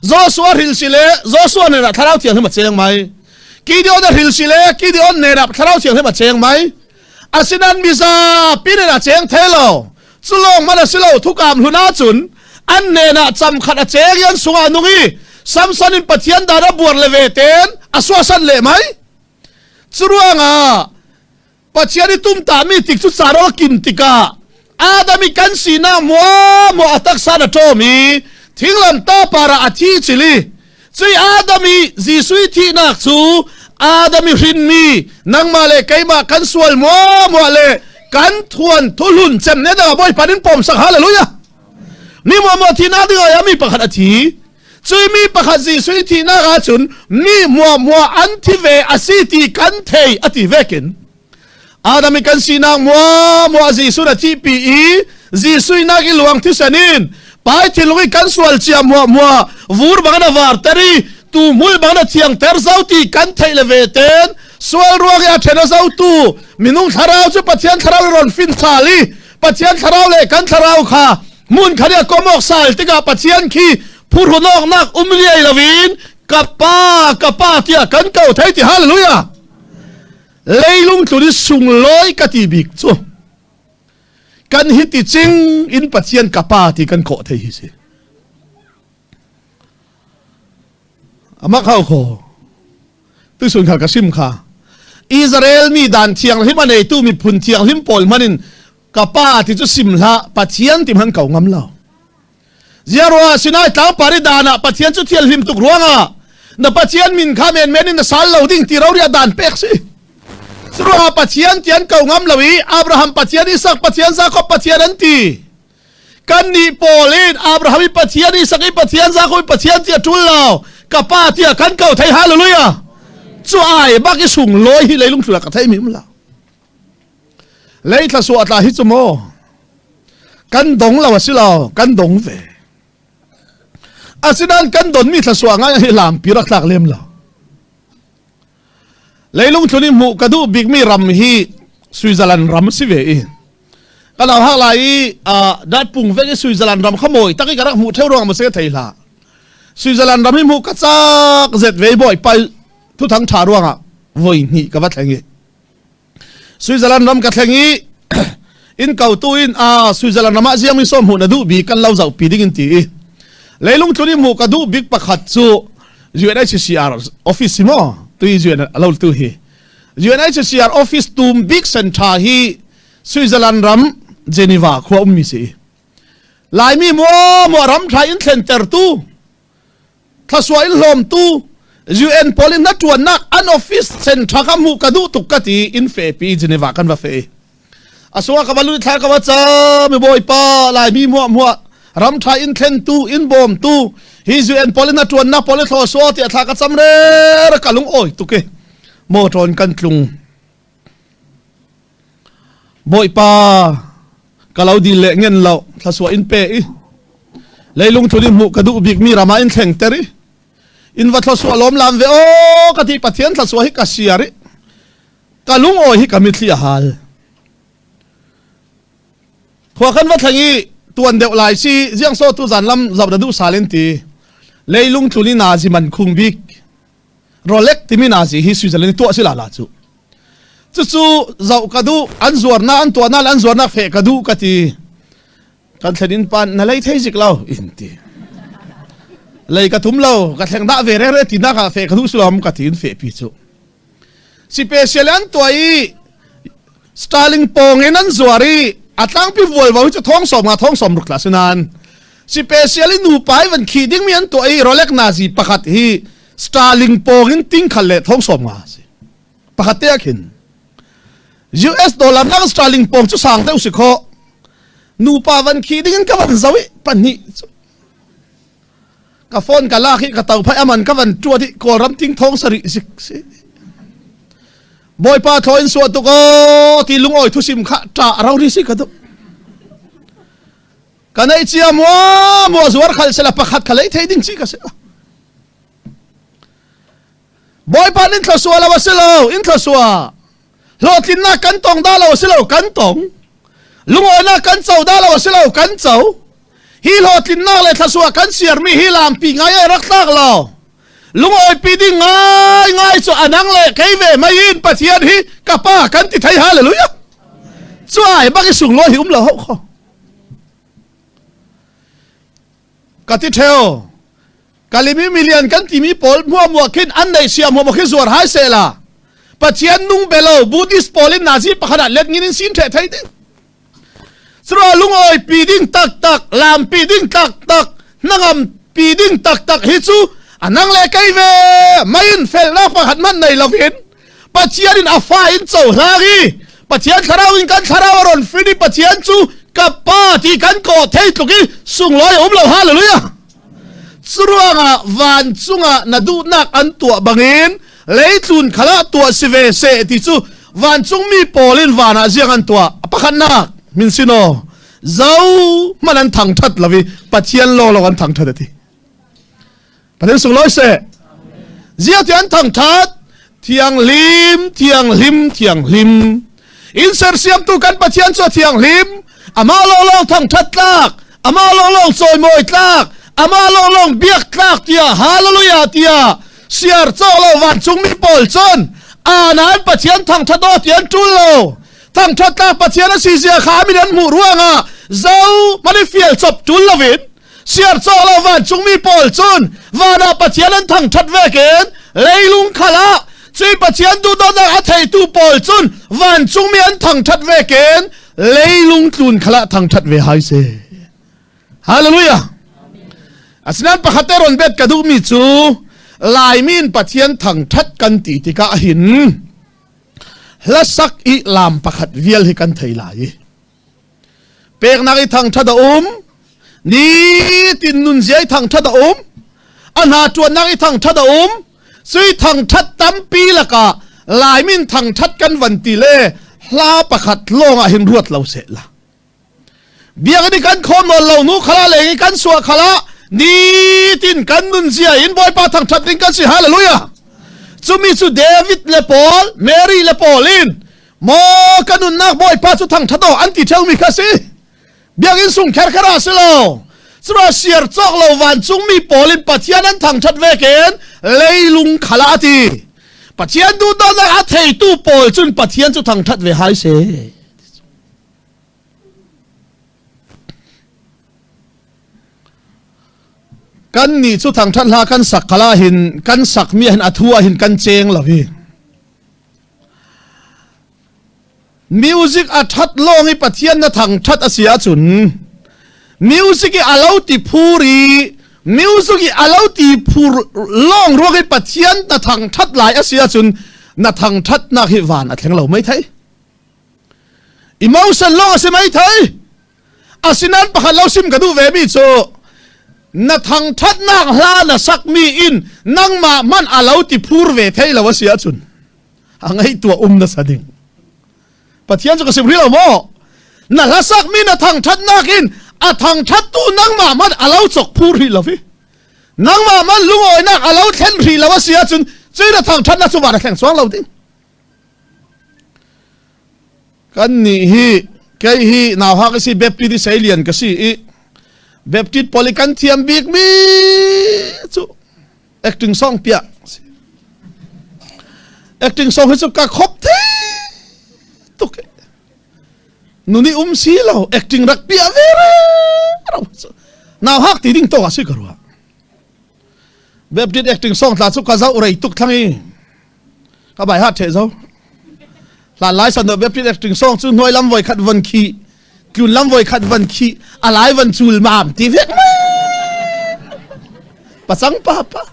โจชัวอาริลสิเลโจชัวเนน่าทาราวที่ยังลิมมาเจงไมกิเดียนอาริลสิเลกิเดียนเนน่าทาราวที่ยังลิมมาเจงไมอาสินันมิซาปีเนน่าเจงเทโลสุลงมันสิโลทุกามลุนาจุนอันเนน่าจำขัดเจงยันสุงานุกีซัมซอนินปัจเจียนดาราบัวเลเวเตนอสวาสันเลไหมสุรวงาปัจเจียนิตุ้มตามีติกสุสารกินติกาอาดามิกันสีนามัวอัตักซาดโตมีทิ้งลำตาปาราอธิจิลีจุยอาดามิจีสุยที่นักสูอาดามิรินมีนังมาเลไกมากันสวลมัวเลกันทวนทุลุนเจมเนดาบอยปานินปอมสักฮาเลลูยานี่มัวที่นาดียามีประคัดอธิจุยมีประคัดจีสุยที่นักจุนมีมัวอันที่เวอสิติกันเทยอติเวกินอาดามิกันสีนางมัวจีสุนที่ปีจีสุยนักอิลวังที่สนินไปที่ลุยกันสวลเชียมัววูร์บังนาวาร์ตรีตูมุลบังนาเทียงเตอร์เจ้าที่กันเทยเลเวเตนสวลรัวกยาเทนเจ้าตูมินุงทาราวจุปัจเจียนทาราวรอนฟินซาลีปัจเจียนทาราวเลกันทาราวค่ะมุนขณีกมอกสาลติกาปัจเจียนขี้พูดนอกนักเลียลวินกับป้าที่กันเก่าไทยที่ฮาเลลูยาเลยลุงตัวนี้สุงลอยกติบิกจูกันฮิติจิงอินปัจเจียนกับป้าที่กันโคไทยสิอามาเข้าโคตุสุนขากระซิมค่ะอิสราเอลมีด่านเทียงที่มันในตู้มีพุนเทียงที่ปอลมันกับป้าที่จะซิมละปัจเจียนที่มันเก่างำเล่าเจ้ารัวสินายตามปาริดานะปัจเจียนจุดเทียนหิมตุกรัวงะนะปัจเจียนมินข้าเมนเมนินสาลเหล่าดิ้งที่เราเรียกด่านเป็กสิสรุปปัจเจียนเทียนเก่างำเหล่าอีอับราฮัมปัจเจียนอิสักปัจเจียนซาคบปัจเจียนนันทีกันนี่ปอลินอับราฮัมปัจเจียนอิสักปัจเจียนซาคบปัจเจียนเทียจุลเหล่ากับป้าเทียกันเก่าไทยฮาเลลูยาจู่ไอ้บักยิ่งสูงลอยที่เลยลุงสุรกับไทยมิมละเลยถ้าสวดลาฮิจโมกันดงเราสิเรากันดงเว asinan kan don mi thla suanga hi lam pirak lak lem lo leilung thuni mu kadu big mi ram hi Switzerland ram si ve i kana ha lai dat pung ve Switzerland ram khamoi taki karak mu theu rong ma se theila Switzerland ram hi mu ka chak zet ve boy pai thu thang tha ruanga voi ni ka va thangi Switzerland ram ka thangi in kau tu in Switzerland ram jiang mi som hu na du bi kan lau zau pi ding in ti leilung thuni mu ka du big pakhat chu UNHCR office mo tu UN alo tu hi UNHCR office tum big center hi Switzerland ram Geneva khwa mi si lai mi mo ram thai in center tu thaswa in lom tu UN polin na tuan nak an office center ka mu ka du tukati in fe pi Geneva kan va fe aswa ka balu thar ka wa cha mi boy pa lai mi mo ram thai in thlen tu in bom tu hi UN polin na tuan na polin tho so ti atha ka chamre ra kalung oi tu ke mo tron kan tlung boy pa kalau di le ngen lo thaswa in pe i leilung thuni mu ka du big mi rama in thleng teri in va thaswa lom lam ve o ka ti pathian thaswa hi ka siari kalung oi hi kamithli hal khwa kan va thangi tuan deuh lai si jiang so tu zan lam zau da du salen ti leilung thuni na ji man khung bik Rolex timi na ji hi Switzerland tu asila la chu chu zau kadu an zuar na an to na an zuar na fe kadu kati kan thadin pan na lei thei jik lau in ti lei ka thum lau ka thleng da ve re ti na ka fe kadu sulam ka tin fe pi chu special an to ai Starling pong en an zuari atlang pi vol wa chu thong som ruk la sinan special nu pai van khi ding mi an to ai Rolex na ji pakhat hi Starling pong in ting khale thong som nga si pakhat te akhin US dollar na Starling pong chu sang te usikho nu pa van khi ding ka van zawi pani ka phone ka la khi ka tau phai aman ka van tuati ko ram ting thong sari sik si boy pa thoin so tu ko ti lung oi thu sim kha ta rau ri si ka tu kanai chia mo zuar khal sela pakhat khalai thei ding chi ka se boy pa nin thlaswa la waselo in thlaswa lotin na kan tong da la waselo kan tong lungo na kan chau da la waselo kan chau hi lotin na le thlaswa kan siar mi hi lam pi ngai rak tak lo lungo pi ding ngai cho anang le kai ve mai in pathian hi kapa kan ti thai hallelujah chuai ba ki sung lo hi lo ho kho kati theo kalimi million kan timi pol mua khin an nei sia mua khi zuar hai sela pathian nung belo buddhist polin nazi pakhana let ngin sin the thai ding sro lungoi pi ding tak lam pi ding tak nangam pi ding tak hi chu anang le kai ve main fel na pakhat man nei lovin pathian in afa in chau hlari pathian tharau in kan tharau ron free pathian chu kapa ti kan ko thei tuki sung loi lo hallelujah suruanga van chunga nadu nak an tua bangin leitun khala tua sive se ti chu van chung mi polin vana jiang an tua pakhan nak min sino zau manan thang that lawi pathian lo an thang that ti pathian sung loi se zia ti an thang that thiang lim in ser siam tu kan pathian cho thiang lim ama lo thang that lak ama lo soi moi tlak ama long biak tlak tia hallelujah tia siar cholo wan chung mi pol chon anan pathian thang thado tian tulo thang thata pathian si sia kha mi nan mu ruanga zau mani fiel chop tul lovin siar cholo wan chung mi pol chon wana pathian an thang that veken leilung khala chui pathian du do na athai tu pol chon wan chung mi an thang that veken leilung tlun khala thang that ve hai se hallelujah asnan pakhateron bet kadu mi chu laimin pathian thang that kan ti tika hin hlasak i lam pakhat vial hi kan thei lai pek na i thang thada ni tin nun zai thang thada ana tuan na i thang thada sui thang that tampi laka laimin thang that kan van ti le hla pakhat longa hin ruat lo se la biang ni kan khom lo nu khala le kan suwa khala นี่ตินกันนุนเสียอินบอยปาทางทัดดิงกันสิฮาเลลูยาจุมีสุเดวิดเลปอลเมรี่เลปอลินมอกันนุนนักบอยปาสุทางทัดโตอันติเทลมิคาสิเบียงอินสุงแคร์คราสิโลสระเสียร์จอกโลวันจุมีปอลินปัจจัยนั้นทางทัดเวเกนเลยลุงขลาตีปัจจัยดูตอนนั้นอาเทตูปอลจุนปัจจัยจุทางทัดเวหายเสกันนี่สุดทางท่านลากันสักขลาหินกันสักเมียหินอัทัวหินกันเจงละพี่มิวสิกอัทัดลงให้ปะเทียนนะทางทัดอาเซียจุนมิวสิกอาลาวติพูรีมิวสิกอาลาวติพูลองรวให้ปะเทียนนะทางทัดหลายอาเซียจุนนะทางทัดนักฮิวานอัดแข็งเราไม่ไทยอิมเอาสันลองอาเซียไม่ไทยอาศินันปะขันเราซิมกระดูเวมิโซนัทางทัดนักลานะสักมีอินนังมามันอาลาวติพูรเวทให้เราเสียจุนหางไอตัวนะสะดิงปะเทียนจะกระสิบริเราโมนั่นละสักมีนัทางทัดนักอินอาทางทัดตูนังมามันอาลาวจกพูรฮิเราฟินังมามันลุงโอยนักอาลาวเทนฮิเราเสียจุนจีนัทางทัดนักสุวรรณแข่งสวงเราดิกันนี่ฮีแกฮีน่าฮักสิเบบปีดิเซเลียนก็สิแบบติดพอลิกันเทียมบิ๊กมีจู่ acting song เปีย acting song ให้สุกะครบเท่ตุกนุนี่สีเรา acting รักเปียเวรเราน่าฮักตีดิ้งโตสิกรัวแบบติด acting song ลาสุกะเจ้าอะไรตุกทั้งนี้ก็ใบฮัดเทเจ้าหลายสันเดแบบติด acting song จู่หน่วยลำไว้ขัดวันขี้คุณลำไว้ขัดวันขี้อะไรวันจูลมามตีเวกมั้ยปัสังป้าป้า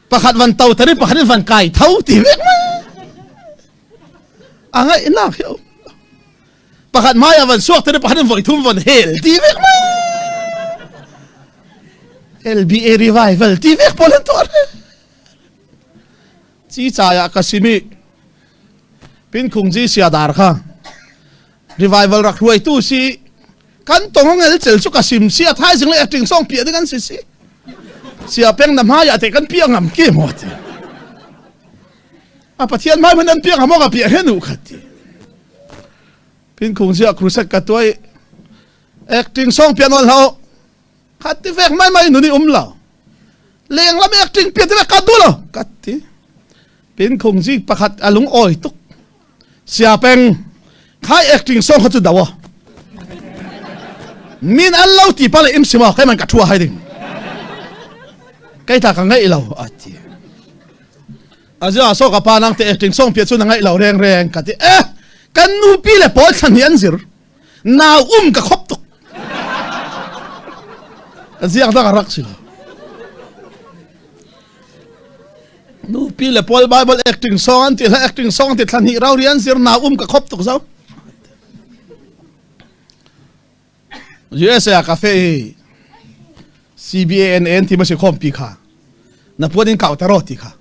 ประขัดวันเต่าแต่นี่ประขัดวันไก่เท่าตีเวกมั้ยอะไรน่าเขียวประขัดไม้วันสวกแต่นี่ประขัดวันทุ่มวันเฮลตีเวกมั้ย LBA revival ตีเวกพอเล่นตัวจีจ่ายกสิมีเป็นคงจีเสียดาร์ค่ะrevival รักรวยตู้สิกันตรงของเงินเจลสุกสิมเสียท้ายจึงเลยacting song เปียด้วยกันสิเสียเพ่งน้ำหายาแต่กันเปียงงำเกี่ยหมดปะเทียนไม้มันนั่นเปียงหมอกกับเปียเห็นหนูขัดเป็นคงเสียครูสักกัดตัว acting song เปียนวันเราขัดที่แฝงไม่หนูนี่เราเลี้ยงแล้วไม่ acting เปียที่แฝงกัดตัวเรากัดที่เป็นคงสิประคัดอารมณ์อ้อยตุกเสียเพ่งใคร acting song เขาจะด่าวมินอัลลอฮ์ที่พาเลยอิมซิมาให้มันกัดทัวให้ดึงใครถ้ากันไงเราอาทิอาจจะสกับพานังแต่ acting song เปียชุนไงเราแรงกัดกันนูปีเลยพอสัญญาณสิร์น่ากับครบตุกอาจจะยังต้องรักสิเรานูปีเลยพอ Bible acting song อันที่ acting song ที่ท่านเราเรียนสิร์น่ากับครบตุกเจ้าUSA กาแฟ CBANN ที่ไม่ใช่คอมปีค่ะนับวันนี้เก่าแต่รอดที่ค่ะ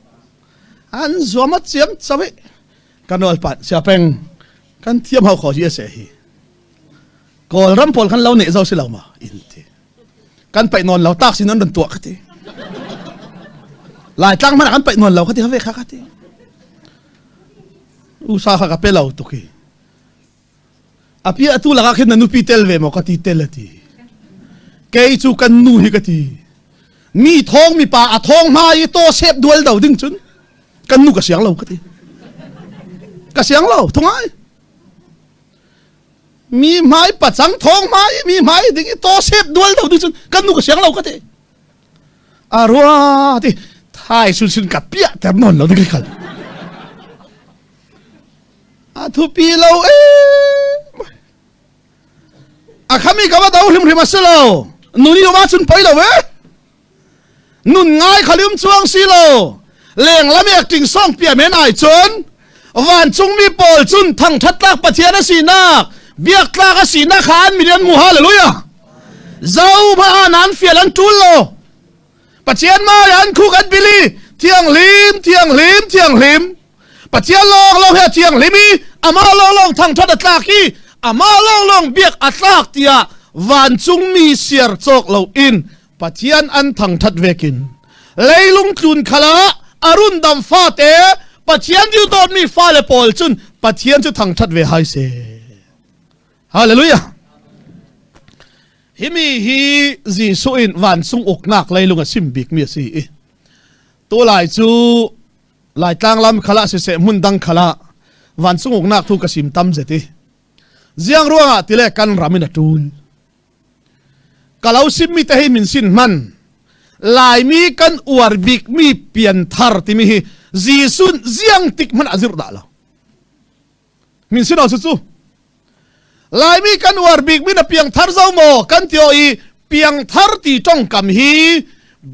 อันสวมเสียมสมัยกันนอลปัดเสียเป็นกันเทียมเขาขอ USA ฮีก่อนรำพลกันเราเนี่ยเจ้าสิเรามาอินทีกันไปนอนเราตักสินั้นดันตัวกันทีหลายตั้งมันกันไปนอนเรากันทีเขาเวกกันทีอุตสาหกับเปล่าตุกีอาพี่อตุลาขึ้นนันนุปีเตลเวมอกติเตลตีเกยจูกันนูฮิกตีมีท้องมีปลาท้องมาอีโตเซฟดวลเดาดึงจุนกันนูกระเสียงเรากติกระเสียงเราทงไงมีไม้ปัดสังท้องไม้มีไม้ดึงอีโตเซฟดวลเดาดึงจุนกันนูกระเสียงเรากติอารัวที่ท้ายสุนกับเปียแต่นอนเราดึงกันอาทุปีเราkami kawa tahu him masalo nuni oma sun pai lo we nun ngai khalim chuang si lo leng lam acting song pia men ai chon wan chung mi pol chun thang that lak pathian si na biak tlak si na khan million mu hallelujah zau ma nan fialan tul lo pathian ma yan khu kan bili thiang lim pathian long he thiang limi ama long thang that tlak ki ama long biak atlak tia van chung mi siar chok lo in pathian an thang that vekin leilung tlun khala arun dam fa te pathian diu dot mi fa le pol chun pathian chu thang that ve hai se hallelujah himi hi jisu in van sung ok nak leilung a sim bik mi si to lai chu lai tlang lam khala se mun dang khala van sung ok nak thu ka sim tam zeti ziang ruanga tile kan ramin atul kalau sim mi te hi min sin man lai mi kan uar bik mi pian thar ti mi hi jisun ziang tik man azir da la min sin au su lai mi kan uar bik mi na piang thar zo mo kan tio i piang thar ti tong kam hi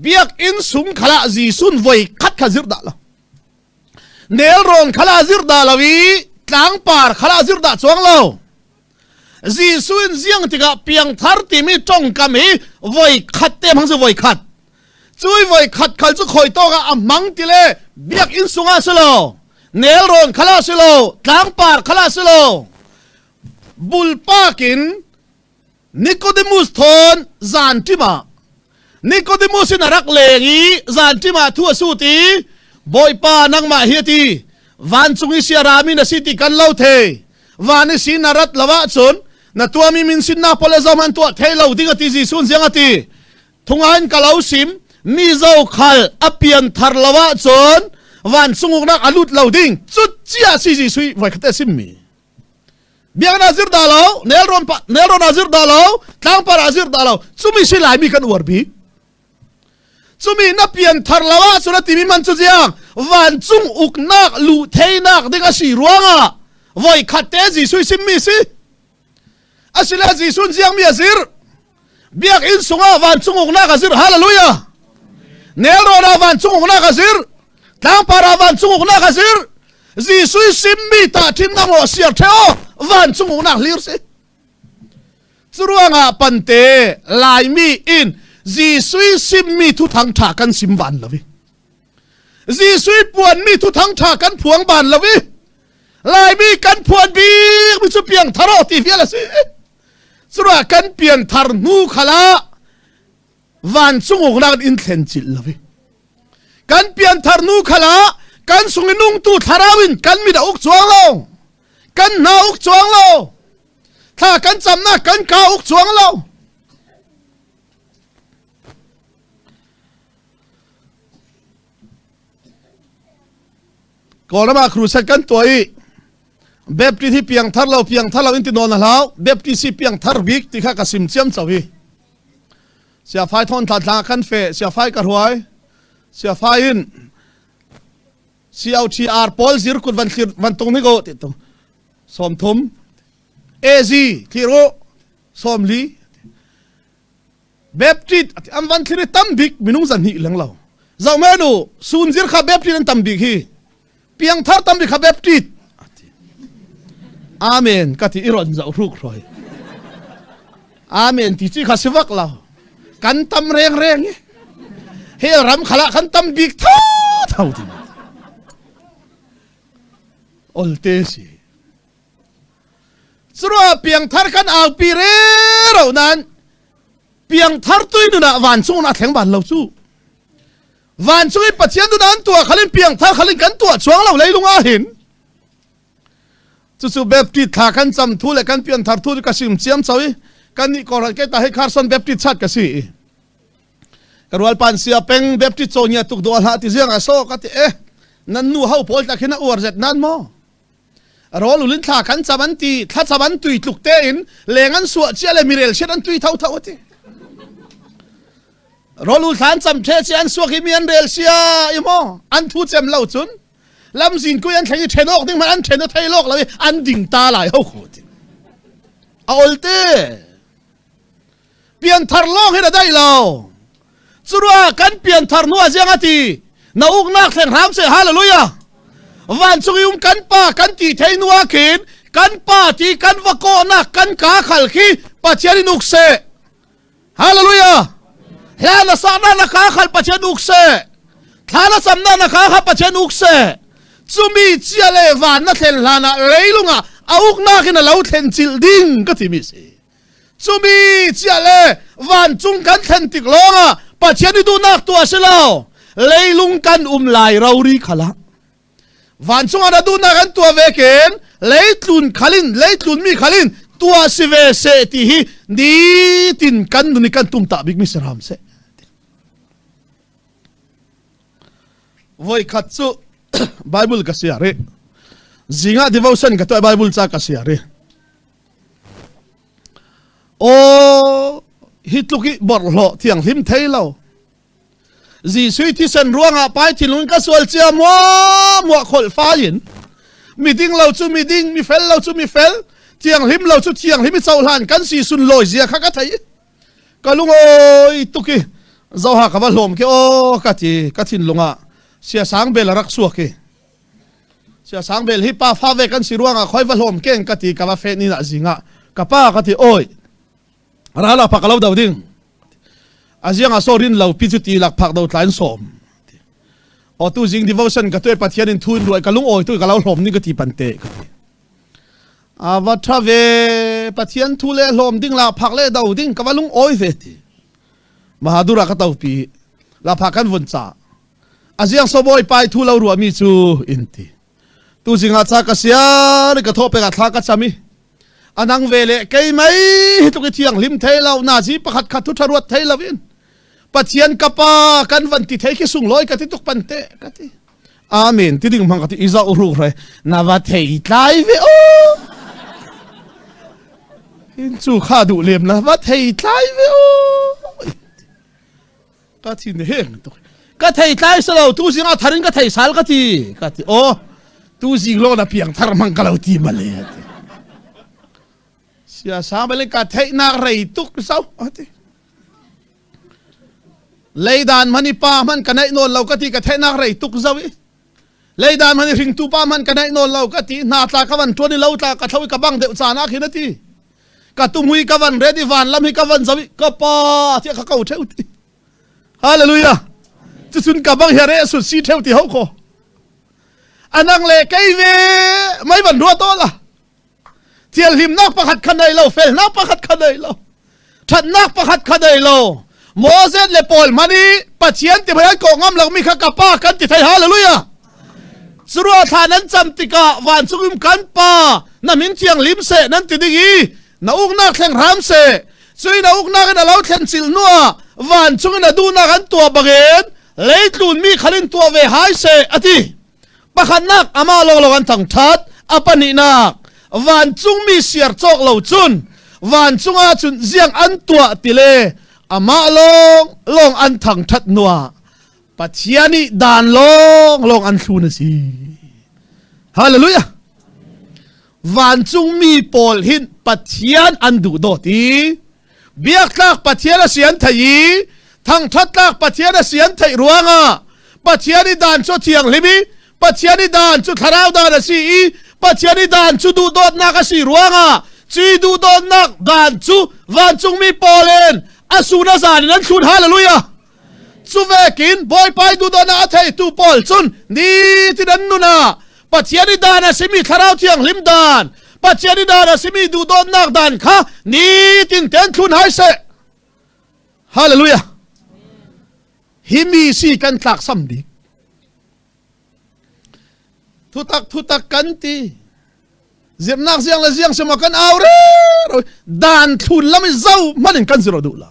biak in sum khala jisun voi khat khazir da la nel ron khala azir da lawi tlang par khala azir da chuang lo jisun ziang tika piang thar ti mi tong kam hi voi khat te mang zo voi khat chui voi khat khal chu khoi to ga amang tile biak in sunga selo nel ron khala selo tlang par khala selo bulpakin Nicodemus thon zantima Nicodemus in arak lengi zantima thu asuti boypa nangma hiati van chungi siarami na city kan lo the vani sinarat lawa chun na tuami min sin na pole zaman tu thelo dinga ti ji sun ziangati thungan kalau sim mi zo khal apian thar lawa chon van sunguk nak alut loading chut chia si ji sui vai khate sim mi biang nazir dalo nelron nazir dalo tlang par nazir dalo chumi si lai mi kan warbi chumi na pian thar lawa chona timi man chu jiang van chung uk nak lu thei nak dinga si ruanga voi khate ji sui sim mi si asila ji sun jiang mi azir biak in sunga van chung uk nak azir hallelujah nelron van chung uk nak azir tlang par van chung uk nak azir ji sui sim mi ta tin na mo siar theo van chung uk nak lir si churuanga pante lai mi in ji sui sim mi thu thang tha kan sim ban lawi ji sui puan mi thu thang tha kan phuang ban lawi lai mi kan phuan bi mi chu piang tharo ti fiala si chura kan pian thar nu khala van chung uk nak in thlen chil lawi kan pian thar nu khala kan sunginung tu tharawin kan mi da uk chuang lo kan na uk chuang lo tha kan cham na kan ka uk chuang lo kolama kruset kan toi baptist hi piang thar lo in ti non hlau baptist hi piang thar bik ti kha ka sim chiam chawi sia phai thon tha tha kan fe sia phai ka huai sia phai in COTR Paul zir kut van tong ni go ti to som thum AZ thiro som li baptist am van thiri tam bik minung zan hi lang lo zau me du sun zir kha baptist tam bik hi piang thar tam bik kha baptist amen ka ti iron zau ruk roi amen ti chi kha siwak lo kan tam reng he ram khala kan tam bik thau ti olte si surua piang thar kan al pi re ro nan piang thar tui nu na van chung na thleng ban lo chu van chung i pathian du nan tua khalin piang thar khalin kan tua chuang lo leilung a hin chu baptist tha kan cham thu le kan piang thar thu ka sim chiam chawi kan ni ko ke ta he Carson baptist chat ka si karwal pan sia peng baptist chonya tuk do ha ti jiang a so ka ti nan nu hau pol ta khina uar zet nan mo rol ulin tha kan chaban ti tha chaban tui tluk te in lengan suwa chiale mirel shet an tui thau ti rol ul than cham the chian suwa ki mian rel sia imo an thu chem lo chun lam zin ku an thangi thenok ding man an theno thailok lawi an ding ta lai ho khoti a olte pian thar long he da dai lo churwa kan pian thar nu a jangati na uk nak theng ram se hallelujah van chung kan pa kan ti thei nuwa kin kan pa ti kan vako na kan ka khal khi pachiani nuk se hallelujah la na sa na ka khal pachiani nuk se thana samna na ka kha pachiani nuk se chumi chiale van na thel lana reilunga auk na kin lo thlen chil ding ka ti mi se chumi chia le van chung kan thlen tik longa pathian ni du nak tua selo leilung kan lai rauri khala van chung ada du nak an tua veken leitlun khalin leitlun mi khalin tua sive se ti hi ni tin kan du ni kan tum ta big mi seram se voi khatsu bible ka sia re zinga devotion ka to bible cha ka sia re o hitluki borlo thiang hlim thailo ji sui thi san ruanga pai thilun ka sol chia mo khol fa yin meeting lo chu meeting mi fel lo chu mi fel thiang hlim lo chu thiang hlim chau hlan kan si sun loi zia kha ka thai kalung oi tuki zo ha ka ba hlom ke o ka ti ka thin lunga sia sang bel rak suak ke sia sang bel hi pa fa ve kan si ruanga khoi va hlom keng ka ti ka ba fe ni na zinga ka pa ka ti oi rala pakalaw daw ding aziang asorin law pichuti lak phak daw tlain som o tu jing devotion ka toy pathian in thun roi kalung oi tu kalaw hlom ni ka ti pante awa thave pathian thu le hlom ding la phak le daw ding ka walung oi ve ti mahadura ka taw pi la phakan vun cha aziang soboi pai thu law ruwa mi chu inti tu jinga cha ka sia ri ka thope ka thla ka chami anang vele kei mai tu ki thiang lim thailau na ji pakhat khat thu tharuat thailawin pathian kapa kan van ti thei ki sung loi ka ti tuk pante ka ti amen ti ding mang ka ti iza uru re na va thei tlai ve o in chu kha du lem na va thei tlai ve o ka ti ne heng tu ka thei tlai salo tu singa tharin ka thei sal ka ti o tu jing lo na piang thar mang kalau ti male sia sa bele ka thei na rei tuk sau ati leidan mani pa man kanai no lau ka ti ka thei na rei tuk zawi leidan mani ring tu pa man kanai no lau ka ti na tla ka van toni lau tla ka thawi ka bang de cha na khinati ka tu mui ka van ready van lam hi ka van zawi ka pa ti ka kau theu ti hallelujah chu sun ka bang here su si theu ti ho ko anang le kai ve mai ban ro to la thial him nak pakhat khanai lo fel nak pakhat khanai lo that nak pakhat khanai lo moses le pol mani pathian ti bhayan ko ngam lang mi kha kapa kan ti thai hallelujah surua thanan cham tika wan chungim kan pa na min thiang lim se nan ti dingi na uk nak thleng ram se chui na uk nak na lo thlen sil nuwa wan chungin adu na kan tua bagen leitlun mi khalin tua ve hai se ati pakhat nak ama lo lo kan thang that apani nak van chung mi siar chok lo chun van chunga chun ziang an tua tile ama long an thang that nuwa pathiani dan long an thuna si hallelujah van chung mi pol hin pathian an du do ti biak tlak pathian a sian thai thang that tlak pathian a sian thai ruanga pathiani dan cho thiang limi pathiani dan chu tharau dan si pathiani dan chu du dot na ka si ruanga chi du dot nak dan chu van chung mi polen asuna zan nan thun hallelujah chu vekin boy pai du dot na thei tu pol chun ni ti dan nu na pathiani dan asimi tharau thiang lim dan pathiani dan asimi du dot nak dan kha ni tin ten thun hai se hallelujah himi si kan tlak sam dik thu tak kan ti zirnak ziang la ziang sema kan aure dan thun lam zau manin kan zero du la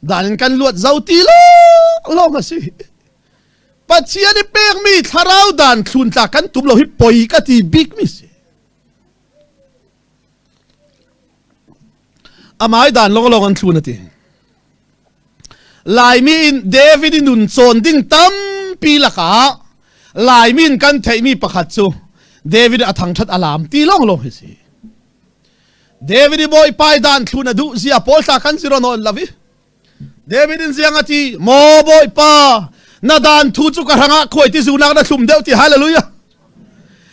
dan kan luat zau ti lo ma si pathian ni pek mi tharau dan thun ta kan tum lo hi poi ka ti big mi si amai dan long an thun ati lai mi in david in nun chon ding tam pi la ka lai min kan thei mi pakhat chu david athang that alam ti long hi si david boy pai dan thuna du zia pol ta kan zero no lavi david in ziang ati mo boy pa na dan thu chu ka ranga khoi ti zu nak na thum deu ti hallelujah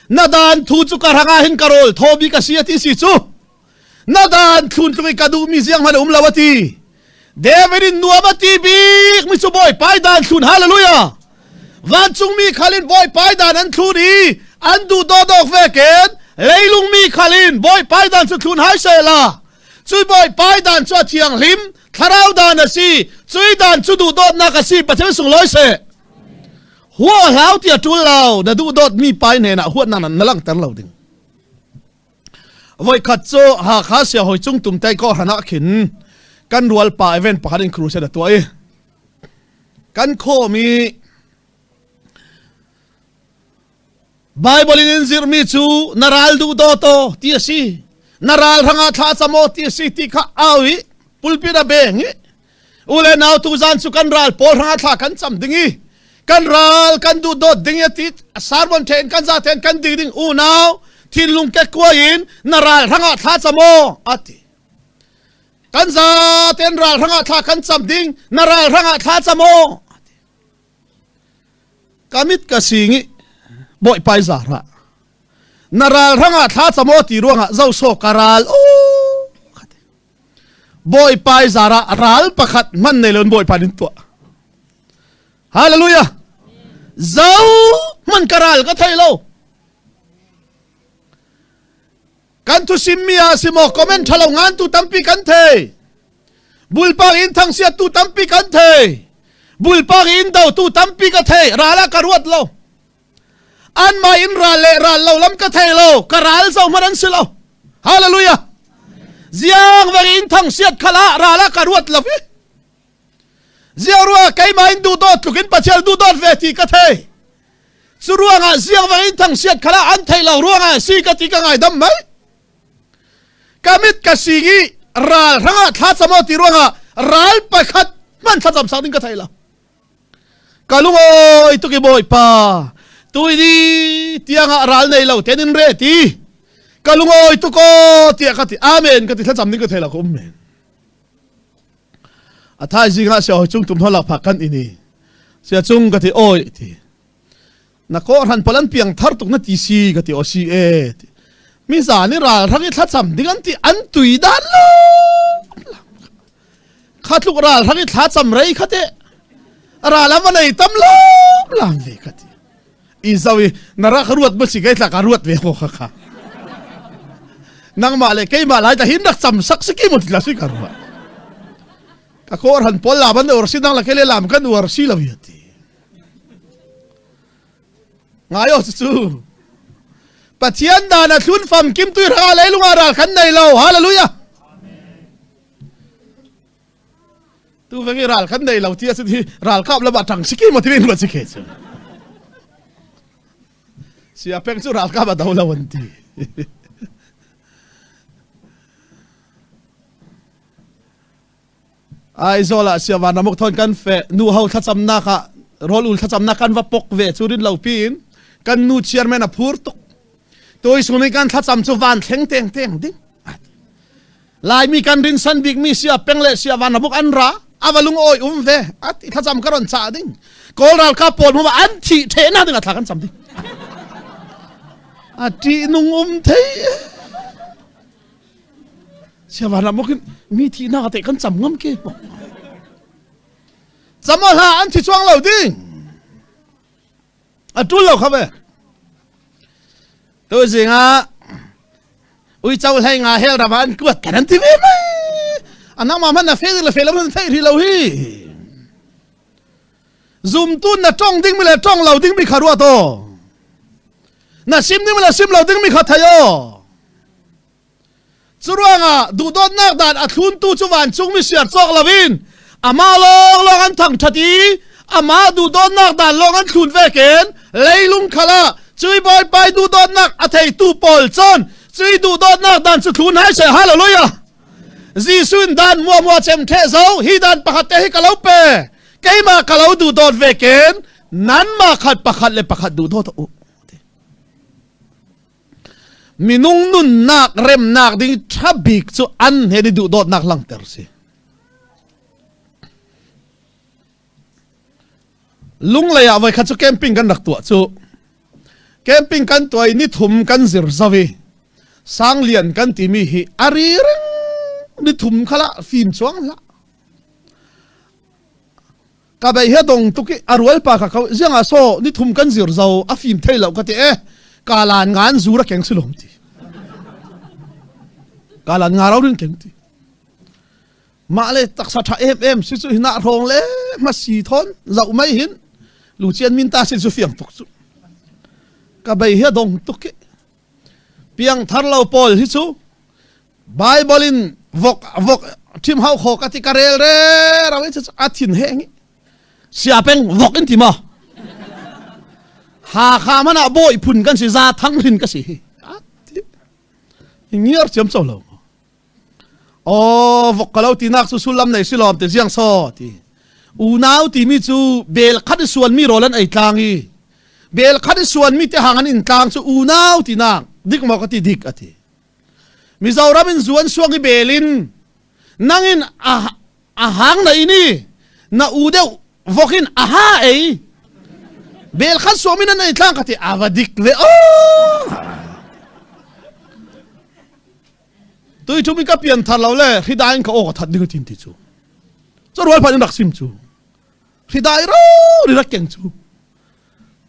na dan thu chu ka ranga hin karol thobi ka sia ti si chu na dan thun tu ka du mi ziang man lawati david in nuamati big mi chu boy pai dan thun hallelujah van chung mi khalin boy pai dan an thu ni an du do dok veken leilung mi khalin boy pai dan chu thun hai se la chui boy pai dan chu thiang lim tharau dan asi chui dan chu du dot na ka si pathem sung loi se hua lau tia tu lau da du dot mi pai ne na huat na lang tar lau ding voi khat cho ha kha sia hoi chung tum tai ko hana khin kan rual pa event pakharin cruise da toi kan kho mi Bible in zir mi chu naral du do to ti si naral ranga tha chamo ti si ti kha awi pulpi da beng ule naw tu zan chu kan ral pol ranga tha kan cham dingi kan ral kan du do dingi ti sarbon ten kan za ten kan ding u naw thin lung ke kwa in naral ranga tha chamo ati kan za ten ral ranga tha kan cham ding naral ranga tha chamo kamit ka singi boy pai zara naral ranga tha chamo ti ruanga zau so karal o boy pai zara ral pakhat man nei lon boy panin to hallelujah zau man karal ka thai lo kan tu simia simo comment thalo ngan tu tampi kan the bulpang in thang sia tu tampi kan the bulpang in dau tu tampi ka the rala karuat lo an ma in ral lo lam ka thai lo karal zo manan silo hallelujah ziang wang in thang siat khala rala karuat lo ziarua kai ma in du dot lukin pachel du dot ve ti ka thai suruanga ziang wang in thang siat khala an thai lo ruanga si ka ti ka ngai dam mai kamit ka sigi ral ranga tha chamo ti ruanga ral pakhat man tha cham sang ding ka thai lo kalungo itu ki boy pa tui di tianga ral nei lo tenin re ti kalungo itu ko tia ka ti amen ka ti tha cham ding ka thai lo ko men athai jinga se ho chung tum tholak phakan ini sia chung ka ti oi ti na ko ran palan piang thar tuk na ti si ka ti o si e mi za ni ral rangi tha cham ding an ti an tui dan lo khatluk ral rangi tha cham rei khate ral am nei tam lo lam ve ka ti izawi nara kharuat ba si kai tla karuat ve ko kha nang ma le kai ma lai ta hin dak cham sak siki mo tla si karwa ka ko ran pol la ban or si nang la kele lam kan war si la viati ngayo chu pathian da na thun fam kim tu ra lai lunga ra khan nei lo hallelujah tu vengi ral khan nei lo tia si ral kap la ba thang siki mo tin ba sike chu sia peng chu ral kap ba daw la wanti ai zola sia wa namok thon kan fe nu hau tha cham na kha rol ul tha cham na kan va pok ve churin lo pin kan nu chairman a phur tok tôi xuống đây can thắt chăm cho van theng theng theng đi lại mi can rin san big mi sia peng le sia van abuk an ra avalung oi ve at thắt chăm karon cha ding kol ral ka pol mo an thi the na ding athakan cham ding ati nung the sia van abuk mi thi na ka te kan cham ngam ke cham ha an thi chuang lo ding atul lo khabe tôi dừng à ui cháu hay ngà heo đạp ăn cướp cả đàn TV mà anh nào mà là phê lắm thấy thì lâu hi zoom tun là trong tiếng mới là trong lâu tiếng mới khá ruột to na sim tiếng mới là sim lâu tiếng mới khá thay ô chú ruang à đủ đốt nát đàn à thun tu chú vạn chúng mới sửa chọc là vin à mà long ăn thằng thật ý à mà đủ đốt nát đàn long ăn thun về kén lấy lung khá là chui boy pai du dot nak athei tu pol chon chui du dot nak dan chu thun hai se hallelujah jisun dan mo chem the zo hi dan pakhat te hi kalau pe keima kalau du dot ve ken nan ma khat pakhat le pakhat du dot u minung nun nak rem nak ding thabik chu an he di du dot nak lang ter si lung la ya vai khat chu camping kan rak tu chu camping kan toy ni thum kan zir zawi sang lian kan ti mi hi ari reng ni thum khala film chuang la ka bai he dong tuki arwal pa ka zianga so ni thum kan zir zo a film thailo ka ti e ka lan ngan zura keng silom ti kalan nga raw rin kenti male taksa tha em si chu hina rong le ma si thon zau mai hin lu chian min ta sin su fiang tok chu ka bai he dong tuke piang thar lo pol hi chu bible in vok tim hau kho ka ti karel re rawi chu athin hengi siapeng vok in ti ma ha kha mana boy phun kan si za thang rin ka si ngiar cham chaw lo o vok kalau tinak su sulam nei silom te jiang so ti u nau ti mi chu bel khat suan mi rolan ai tlangi bel khat suan mi te hangan in tlang chu u nau ti nak dik mo ka ti dik ati mi zawram in zuan suangi belin nangin a hang na ini na u de vokin aha ei bel khat suami na ai tlang ka ti avadik le o tôi chúng mình các biển thật lâu lệ khi đại anh có ô thật đi cái tin thì chú cho rồi phải đặc sim chú khi đại rồi đi đặc keng chú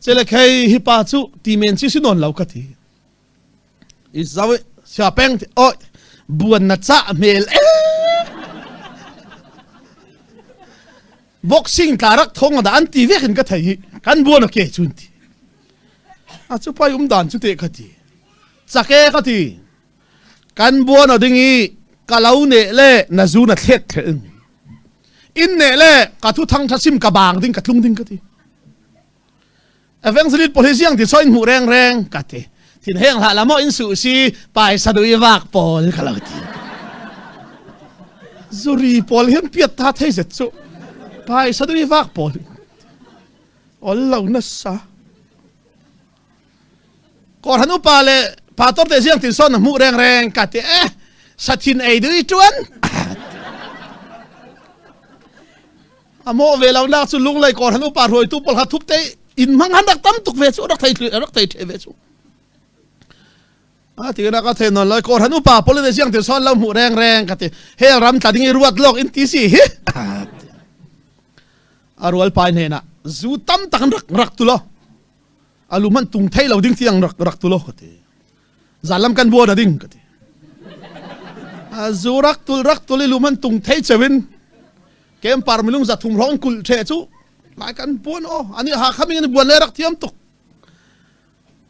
chỉ là khi hi pa chú tìm mình chỉ xin nón lâu cái gì ít sao vậy xả beng thì ôi buồn nát cha mel boxing cả rắc thông là anh tì vét cái thầy căn buồn là kẻ chú thì chú phải đàn chú tệ cái gì chắc cái gì kan buồn ở đây cả lâu nè lệ na du na thét in nè lệ cả thu thăng thắt sim cả bàng đinh cả lung đinh cái gì evangelist police yang thì soi mũ reng reng cái gì thì heng hạ là mọi in sự si bài sa đuôi vạc pol cái là gì zuri pol hiền piệt ta thấy rất số bài sa đuôi vạc pol ol lâu na sa còn hắn upa lệ pastor te siang tin son mu reng reng kate sathin ei dui chuan amo ve law na chu lung lai kor hanu pa roi tu pol ha thup te in mang han dak tam tuk ve chu dak thai the ve chu ti na ka the non lai kor hanu pa pol te siang tin son law mu reng reng kate he ram ta ding ruat lok in ti si hi arwal pai ne na zu tam tak rak tu lo aluman tung thai law ding tiang rak tu lo kate zalam kan buồn ở đỉnh cái dù rak tul luman tung thấy chevin kem par milung za thum rong kul che chu lại kan buồn o ani ha khami ni buồn le rak thiam tuk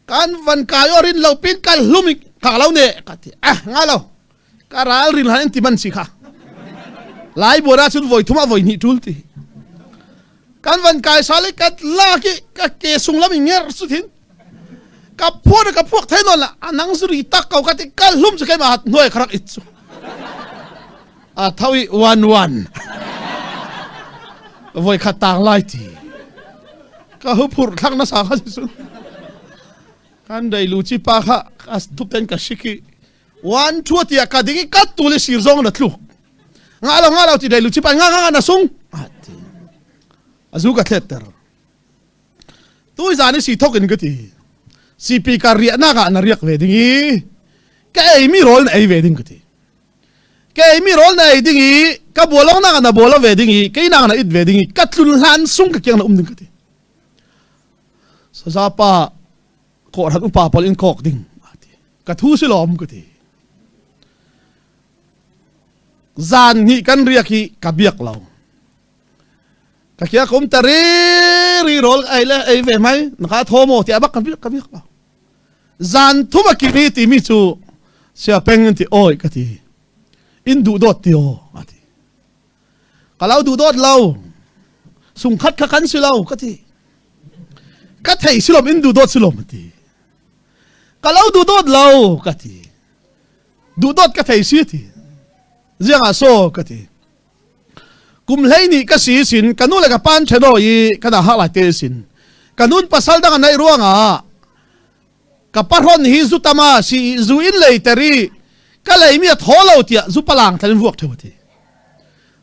kan van kayo rin lo pin kal lumi ka lo ne ka ti nga lo ka ral rin han ti man si kha lai bora chu voi thuma voi ni tul ti kan van kai sale kat la ki ka ke sung lam nger su thin ka phuak thấy nó là nắng suri tak kau cái cái lum cho cái mà nuôi khrak ít su thawi one voi khát tang lai ti ka hu phur khang na sa kha su kan dai lu chi pa kha as thup ten ka shiki one two ti ka ding ka tu le sir zong na tlu nga lo ti dai lu chi pa nga na sung azu ka thletter tu zani si thokin cái ti CP ka ria na ka na riak ve dingi ka ei mi rol na ei ve ding kati ka ei mi rol na ei dingi ka bolong na ka na bola ve dingi ka ina na it ve dingi ka tlun han sung ka kyang na ding kati sa za pa ko ran upa pol in kok ding ka thu silom kati zan ni kan riak hi ka biak law ka kya kom tare ri rol ai la ei ve mai na ka thomo ti abak ka biak law zan thuma kimi ti mi chu sia peng ti oi ka ti in du dot ti o ati kalau du dot lau sung khat kha kan silau ka ti ka thei silom in du dot silom ti kalau du dot lau ka ti du dot ka thei si ti ziang a so ka ti kum lei ni ka si sin kanu le ka pan cheno yi kana ha la te sin kanun pasal da nai ruanga kaparhon hi zutama si zuin leiteri kalai mi tholo tia zupalang than vuak thewati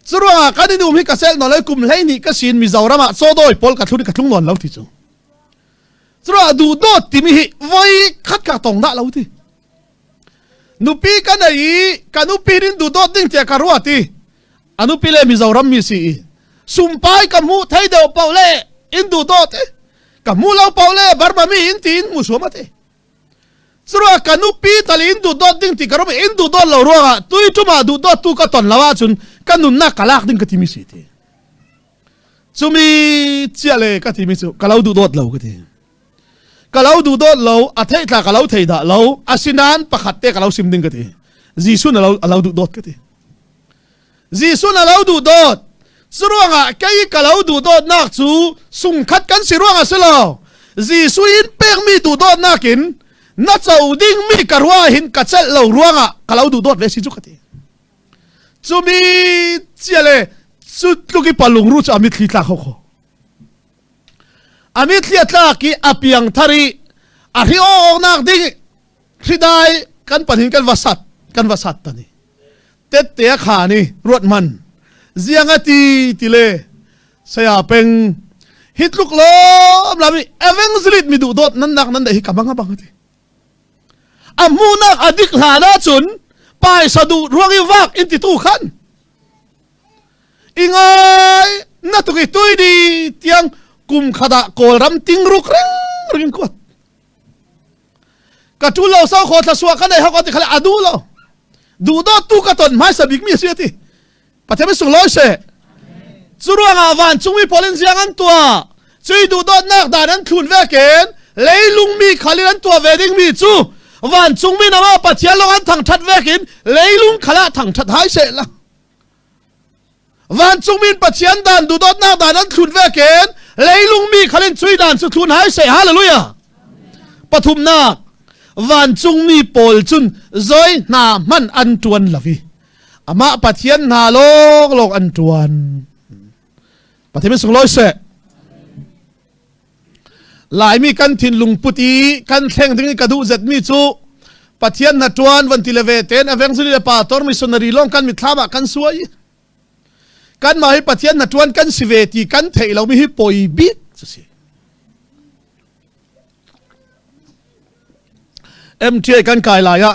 churwa kadinu mi kasel no lai kum leini ka sin mi zawrama chodoi pol ka thuni ka thung non lo ti chu churwa du do ti mi voi khat ka tong da lo ti nupi ka nai kanupi rin du do ding tia karwati anupi le mi zawram mi si sumpai ka mu thai do paule in du do te ka mu lo paule barba mi in tin mu suamate Surua kanupi tali indu dot ding ti karom indu dot lo ruanga tui tuma du dot tu ka ton lawa chun kanun na kalak ding katimi siti chumi chiale katimi chu kalau du dot lo kati kalau du dot lo athai tla kalau thei da lo asinan pakhat te kalau sim ding kati jisu na lo du dot kati jisu na lo du dot suruanga kai kalau du dot nak chu sung khat kan siruanga selo jisu in pek mi du dot nakin na chau ding mi karwa hin kachal lo ruanga kalau du dot ve si chu kati chumi chiale chu luki palung ru cha amit thli tla kho amit thli tla ki apiang thari a ri o nak ding hridai kan panin kan wasat tani tet te kha ni rot man ziangati tile saya peng hitluk lo lami evangelit mi du dot nan nak nan da hi kamanga bangati amunak adik lana chun pai sadu ruangi wak inti tu khan ingay natuki tuy di tiang kum khada kol ram ting ruk ring kot katulo sa khot la suwa kan ai hakot khala adulo du do tu ka ton mai sabik mi siati pateme sung lo se suruanga van chungmi polen jiangan tua chui du do nak danan thun veken leilung mi khaliran tua wedding mi chu van chung mi nama pathian long an thang that vekin leilung khala thang that hai se la van chung min pathian dan du dot na dan an thun vekin leilung mi khalin chui dan chu thun hai se hallelujah pathum na van chung mi pol chun zoi na man an tuan lavi ama pathian na lok an tuan pathian sung loi se lại mi kan thin lung puti kan thleng ding ka du zet mi chu pathian na tuan van tilave ten evangelit pa tor missionary long kan mi thlama kan suai kan ma hi pathian na tuan kan siveti kan thei lo mi hi poi bik chu si MTA kan kai la ya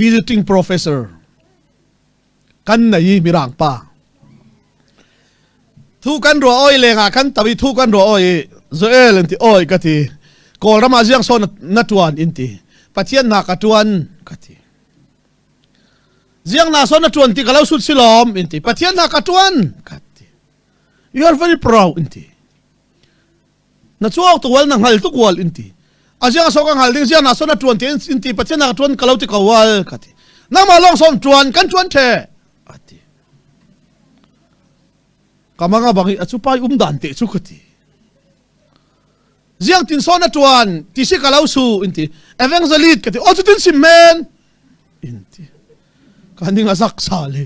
visiting professor kan nei mirang pa thu kan ro oi lenga kan tawi thu kan ro oi zoel inti oi kati kol rama jiang so na tuan inti pathian na ka tuan kati jiang na so na tuan ti kalau sut silom inti pathian na ka tuan kati you are very proud inti na chuak to wal na hal tu wal inti ajiang so kang hal ding jiang na so na tuan ti inti pathian na ka tuan kalau ti kawal kati na ma long som tuan kan tuan the ati kamanga bangi achupai dan te chu kati ziang tin sona tuan ti si kalau su inti evangelit kati o tin si men inti kaning asak sale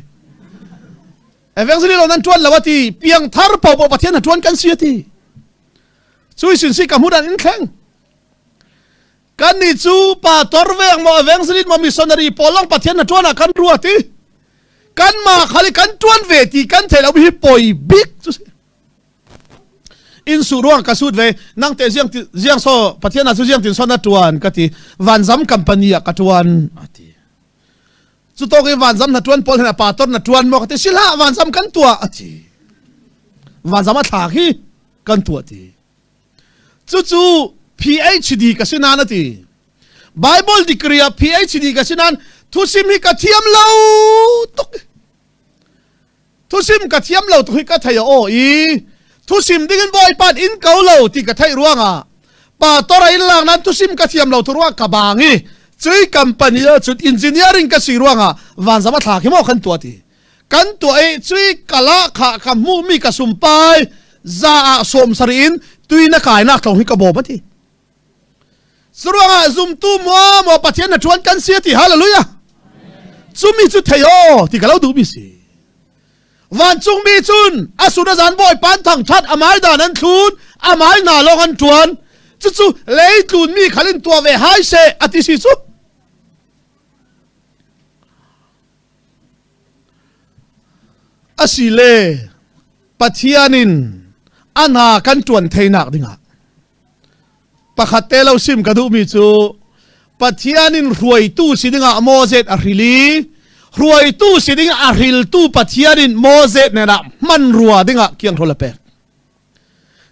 evangelit onan tuan lawati piang thar pau pau pathian na tuan kan siati chui sin si kamudan in kheng kan ni chu pa torveng mo evangelit mo missionary polong pathian na tuan kan ruati kan ma khali kan tuan ve ti kan thelo hi poi big chu in suruang kasut ve nang te jiang so pathian chu jiang tin so na tuan kati vanzam company ka tuan ati chu to ke vanzam na tuan pol na pator na tuan mo kati sila vanzam kan tua ati vanzam a thak hi kan tua ti chu PhD ka sinan ati Bible degree PhD ka sinan thusim hi ka thiam lo tok thusim ka thiam lo to hi ka thayo o i thusim dingin boy pan in kaulo ti ka thai ruanga pa tora in lang nan thusim ka thiam lo to ruwa ka bangi chui company chut engineering ka si ruanga van zama thla ki mo khan tu ti kan tu ai chui kala kha ka mu mi ka sumpai za som sarin tuina kai na thong hi ka bo ti suruanga zum tu mo pathian na chuan kan sia ti hallelujah chumi chu thayo ti kalau du mi si van chung mi chun asuna zan boy pan thang that amai da nan thun amai na long an tuan chu lei tun mi khalin tua ve hai se ati si chu asile pathianin ana kan tuan theinak dinga pakhatte lo sim ka du mi chu pathianin ruai tu sidinga mozet a rili ruai tu sidinga a ril tu pathianin mozet ne na man ruwa dinga kiang thola pe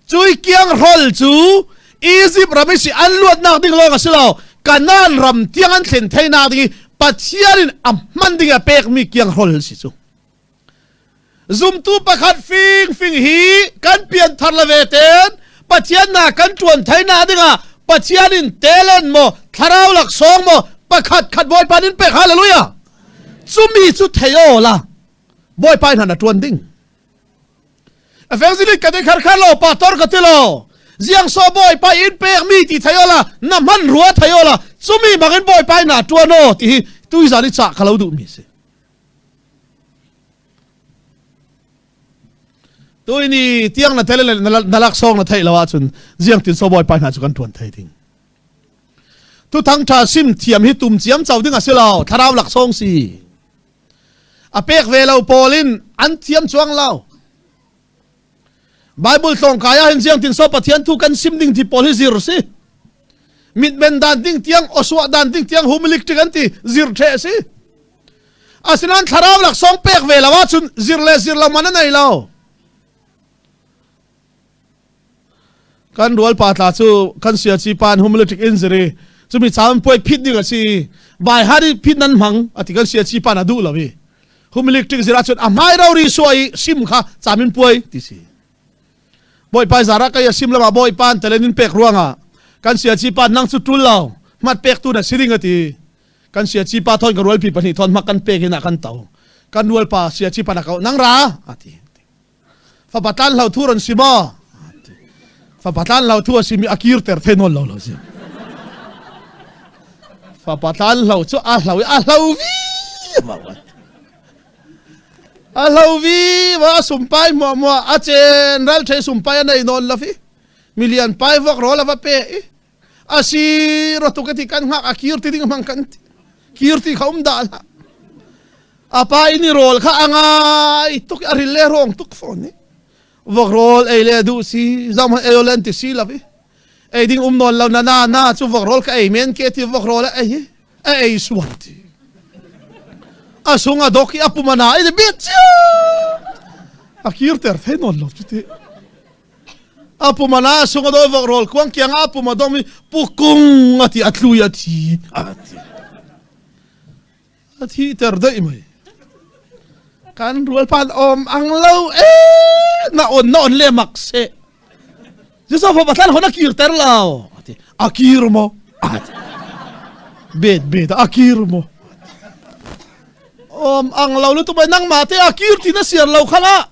chui kiang rol chu Egypt ramisi an luat nak ding lo ka silo kanan ram tiang an thlen theina di pathianin amman dinga pek mi kiang hol si chu zum tu pakhat fing hi kan pian thar la ve ten pathian na kan tuan theina dinga pathianin telen mo tharau lak song mo pakhat khat boy panin pek hallelujah chumi chu theyo la boy pai na tuan ding Evangelik kate kharkhalo pastor katilo ziang so boy pa in pek mi ti thayola na man ruwa thayola chumi magen boy pa na tuano ti tui zani cha khalo du mi se tui ni tiang na tele nalak song na thai lawa chun ziang tin so boy pa na chu kan tuan thai ding tu thang tha sim thiam hi tum chiam chau ding a selo tharaw lak song si a pek velo polin an thiam chuang lao Bible song kaya hin siang tin so pathian thu kan sim ding ti poli zir si mit men dan ding tiang oswa dan ding tiang humilik tigan ti zir the si asinan tharaw lak song pek ve lawa chun zir la man nai lo kan dual pa tla chu kan sia chi pan humilik injury chu mi cham poi phit ding si bai hari phit nan mang ati kan sia chi pan adu lawi humilik tik zira chun a mai raw ri soi sim kha chamin poi ti si boy pai zara kaya sim lama boy pan telenin pek ruanga kan sia chi pa nang chu tul law mat pek tu na siring ati kan sia chi pa thon ka rol pi pani thon makan pek ina kan tau kan nual pa sia chi pa na ka nang ra ati fa patan lau thu ron simo fa patan lau thu simi akir ter thenol law law si fa patan lau chu a lau vi Alawi wa sumpai mo achen ral the sumpai na inon lafi million pai vok rola va pe asi rotukati kan hak akirti ding mang kan kirti khaum dal apa ini rol kha anga ituk arile rong tuk phone vok rol ele du si zam eolen ti si lafi e ding non law na chu vok rol ka e men ke ti vok rol e swati asunga doki apumana ide bitcha akir ter fenon lo tite apumana asunga do rol kwang kyang apumadomi pukung ati atluya ti ati ter dai mai kan rol pan om ang law na on le makse jiso fa batan hona kir ter law ati akir mo bet akir mo ang law lu tu bay nang mate akir ti na siar law khala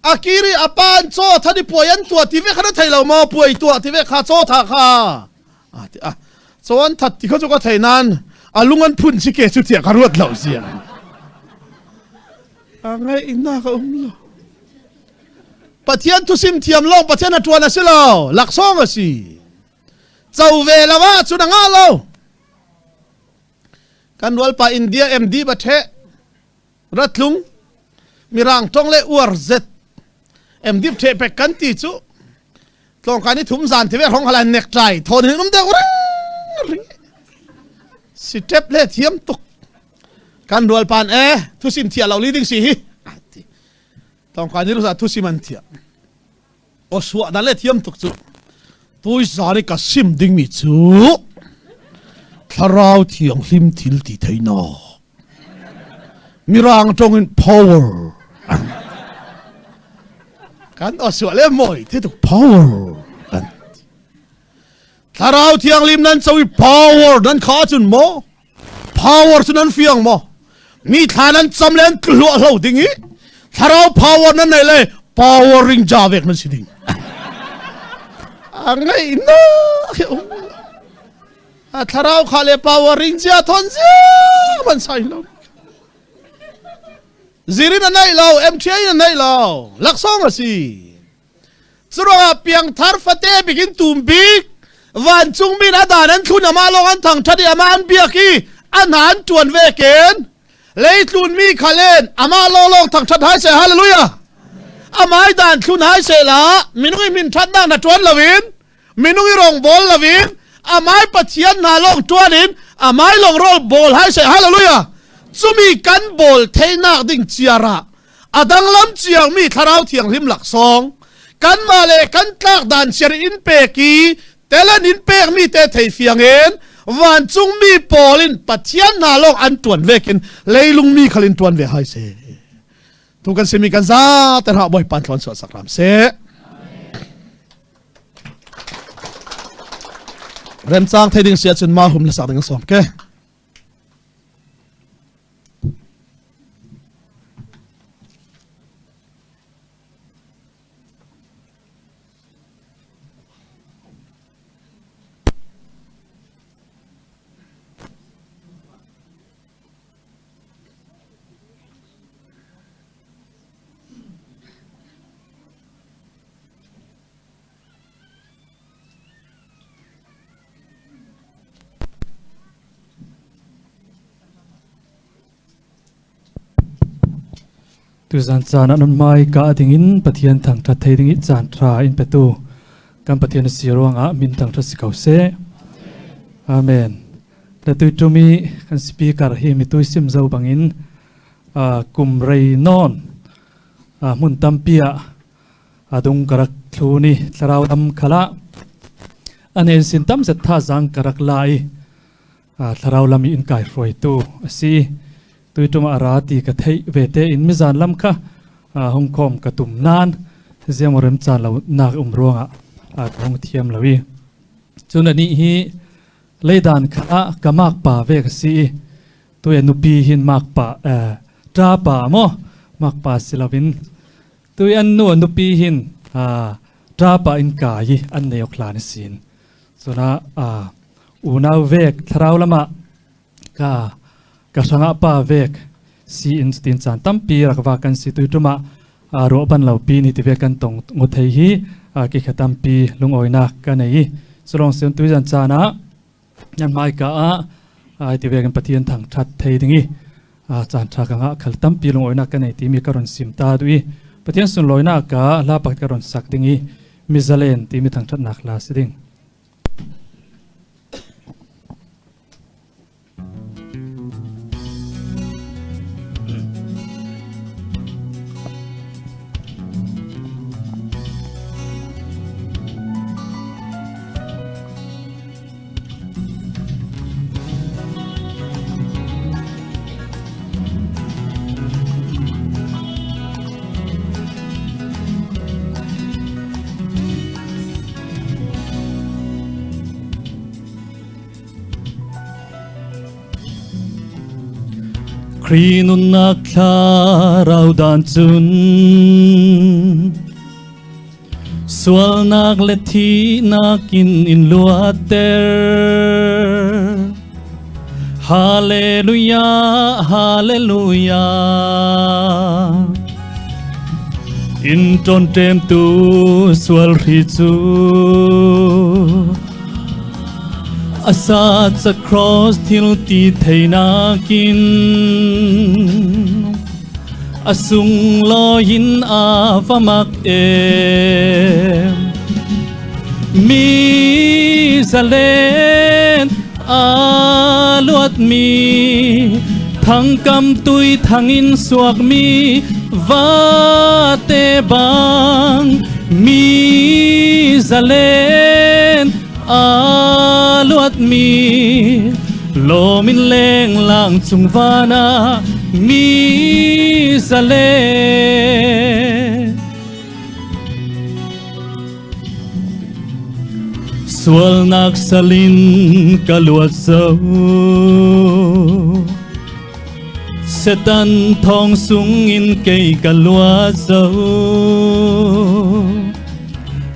akiri apan cho thani poyan tu ti ve khana thai law mo puai tu ti ve kha cho tha kha ati chon that ti kho ka thainan alungan phun si ke chu tia karut law sia angai inna ka lo pathian tu sim thiam long pathian atwana silo laksong asi chau ve lawa chu na nga lo kan wal pa India MD bathe ratlung mirang tong le uar zet MD the pe kan ti chu tlong kani thum zan the ve rong hala nek trai thon hinum de si tep le thiam tuk kan wal pan thu sim thia lo leading si hi tlong kani ru sa thu sim an thia o suwa da le thiam tuk chu tui zari ka sim ding mi chu Tharau thiang hlim thil ti thaina mirang tong in power kan oswa le moi the tu power tharau thiang lim nan chawi power nan kha chun mo power chun nan fiang mo mi thanan chamlen tlu lo ding hi tharau power nan nei le power ring javek nan siding angai na tharau khale power ring ja thon ja man sai lo zirin nai lo MTA nai lo laksong asi surwa piang thar fate begin tumbik van chung min adanan thuna ma long an thang thadi ama an biaki anan tuan veken leitlun mi khalen ama long thang thad hai se hallelujah amai dan thun hai se la minui min thad na na tuan lawin minui rong bol lawin amai pathian na long tuanin amai long rol bol hai se hallelujah chumi kan bol theina ding chiara adang lam chiang mi tharau thiang lim lak song kan male kan tlak dan cher in pe ki telan in pe mi te thei fiangen van chung mi polin pathian na lok an tuan vekin leilung mi khalin tuan ve hai se tu kan semi kan za ter ha boy pan thon so sakram se rem chang thading sia chun ma hum la sa ding som ke tu zan chan an mai ka ding in pathian thang tha thei ding i chan tra in pe tu kam pathian si ronga min thang tha si kau se amen la tu tu mi kan speaker hi mi tu sim zo bangin kum rei non mun tampia adung karak thuni tlarau lam khala anel sin tam set tha jang karak lai tlarau lam in kai roi tu asi tui tuma arati ka thei vete in mizan lam kha hong khom ka tum nan zemorem chan lo nak ronga hong thiam lawi chuna ni hi leidan kha kamak pa ve ka si tu nupi hin mak pa tra pa mo mak pa silawin tu an nu nupi hin tra pa in kai an ne oklan sin chuna unau vek thrau lama ka kasanga pa vek si in tin chan tampi rakwa kan si tuituma ro ban lo pi ni ti ve kan tong ngothei hi ki khatam pi lungoina ka nei solong sen tu jan chana yan mai ka ai ti ve kan pathian thang that thei dingi chan tha ka nga khal tampi lungoina ka nei ti mi karon sim ta dui pathian sun loina ka la pak karon sak dingi mi zalen ti mi thang that nak la siding Krinun naklaraw dan chun Swal nagleti nakin in luater Hallelujah, hallelujah In ton tem tu swal ritu Asat sa cross til ti thei nakin Asung loyin avamak Mi zalen aluat mi Thang kam tui thangin suak mi Vate bang Mi zalen aluat mi lo min leng lang chung vana mi sale swal nak salin kaluat sau setan thong sung in kei kaluat sau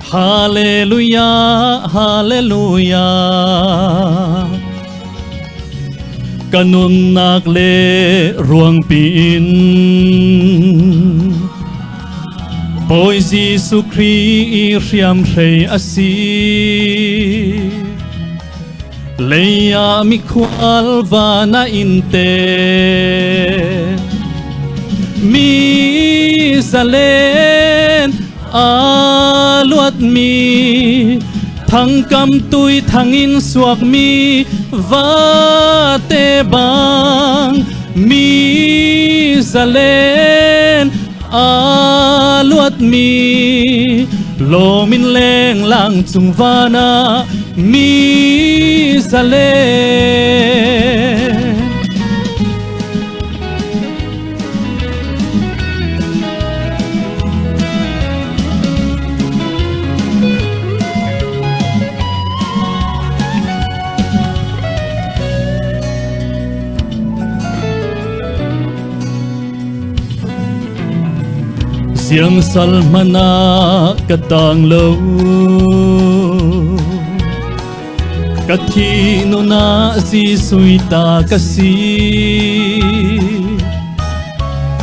Hallelujah, hallelujah Kanun nakle ruang pin Boy Jesu Kri riam rei asi Leia mikwal vana inte Mi zalen aluat mi thang kam tui thangin suak mi vate bang mi zalen aluat mi lo min leng lang chung vana mi sale Siang salmana katang lâu kathino na si suita kasi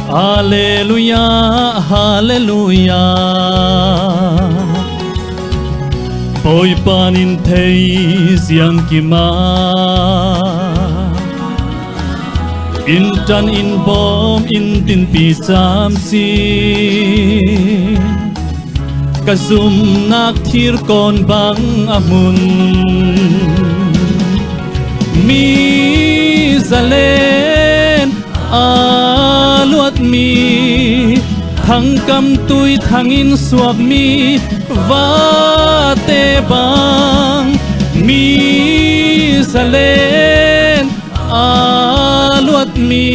Hallelujah Hallelujah Poi panin thei siang kima In tan in bom in tin pi cham si Kazum nak thir kon bang amun Mi zalen aluat mi Thang kam tui thang in suak mi Vate bang Mi zalen aluat mi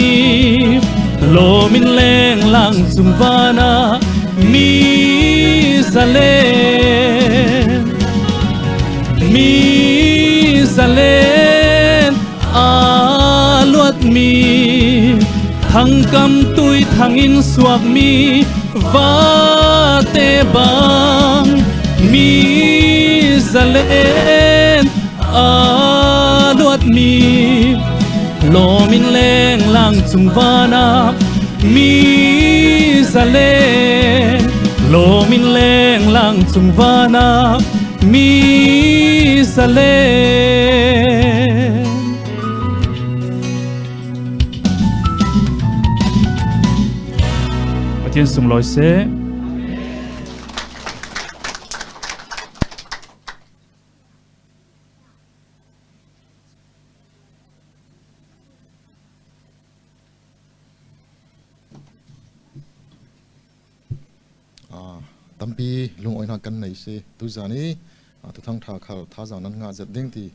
Lo min leng lang sumvana Mi salen aluat mi Thang kam tui thang in suak mi Vate bang Mi salen aluat mi Lo min leng lang sumvana Mi salen Lo min leng lang sumvana Mi salen Patien sung loi se tampi lung oina kan nei se tu zani tu thang tha khal tha za nan nga zat ding ti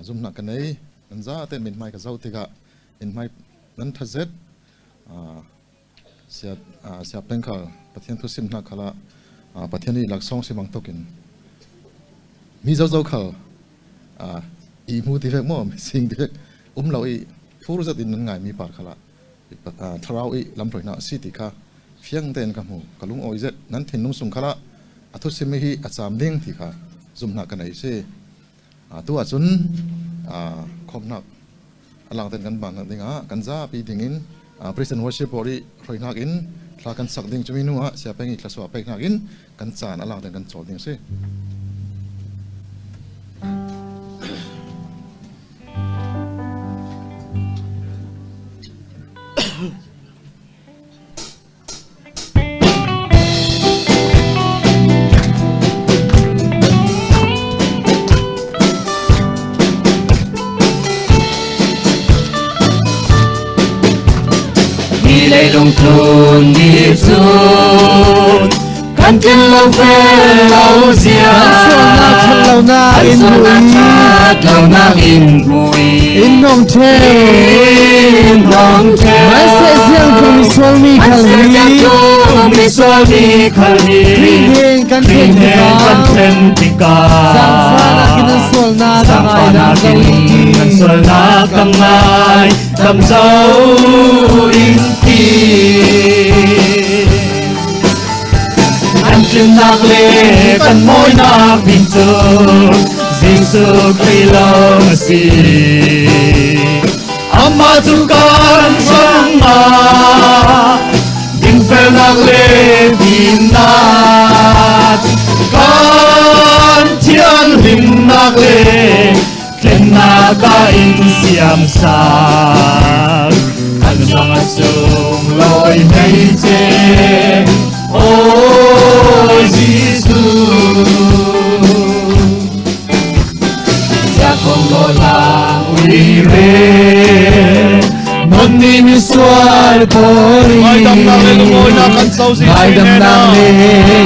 zum na kan nei nan za te min mai ka zau te ga in mai nan tha zet sia peng khal pathian thu sim na khala pathian ni lak song se mang tokin mi zau zau khal i mu ti vek mo sing ti vek lo i fur zat in nan ngai mi par khala tharau i lam roi na si ti kha phiang ten ka mu kalung oi zet nan thin nung sung khala athu sim hi acham ding thi kha zum na kan ai se tu a chun khom nak alang ten kan bang dinga kan za pi dingin present worship ori roi nak in thla kan sak ding chumi nu a sia pengi thlaswa pek nak in kan chan alang ten kan chol ding se Lê lung thôn đi xuống căn chân lâu phê lâu dìa lâu na in bụi in nong the mai se siang thong sol mi khali ring kan then tika sang fana kin sol na kangai tam dấu in ti anh chân nạc lệ căn môi nạc bình thường Giêsu Kitô si ama tu kan sang ma din fel nạc lệ bin nat kan thian lim nạc lệ Ken na ka in siam sa Kan mga sung loi may che Oh Jesus Sa kong lo lang uire Mon ni mi sual pori Mai dam nang le lungoy na kan sau si Mai dam nang le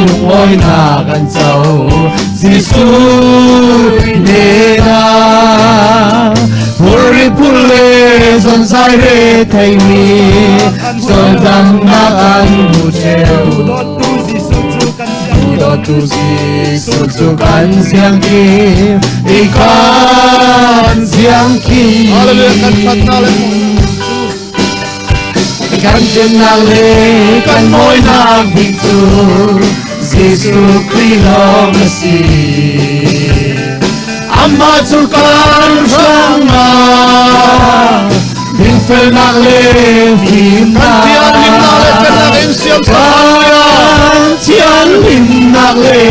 lungoy na kan sau Giêsu nena hori pule zon sai re thai mi zon dam na kan mu cheu do tu Giêsu chu kan siang ki i kan siang ki hallelujah kan na le kan chen na le kan moi na big tu Giêsu Christ long si amma chu kan sang na bin fel na le phim na tian lim na le pen na em siam sa tian lim na le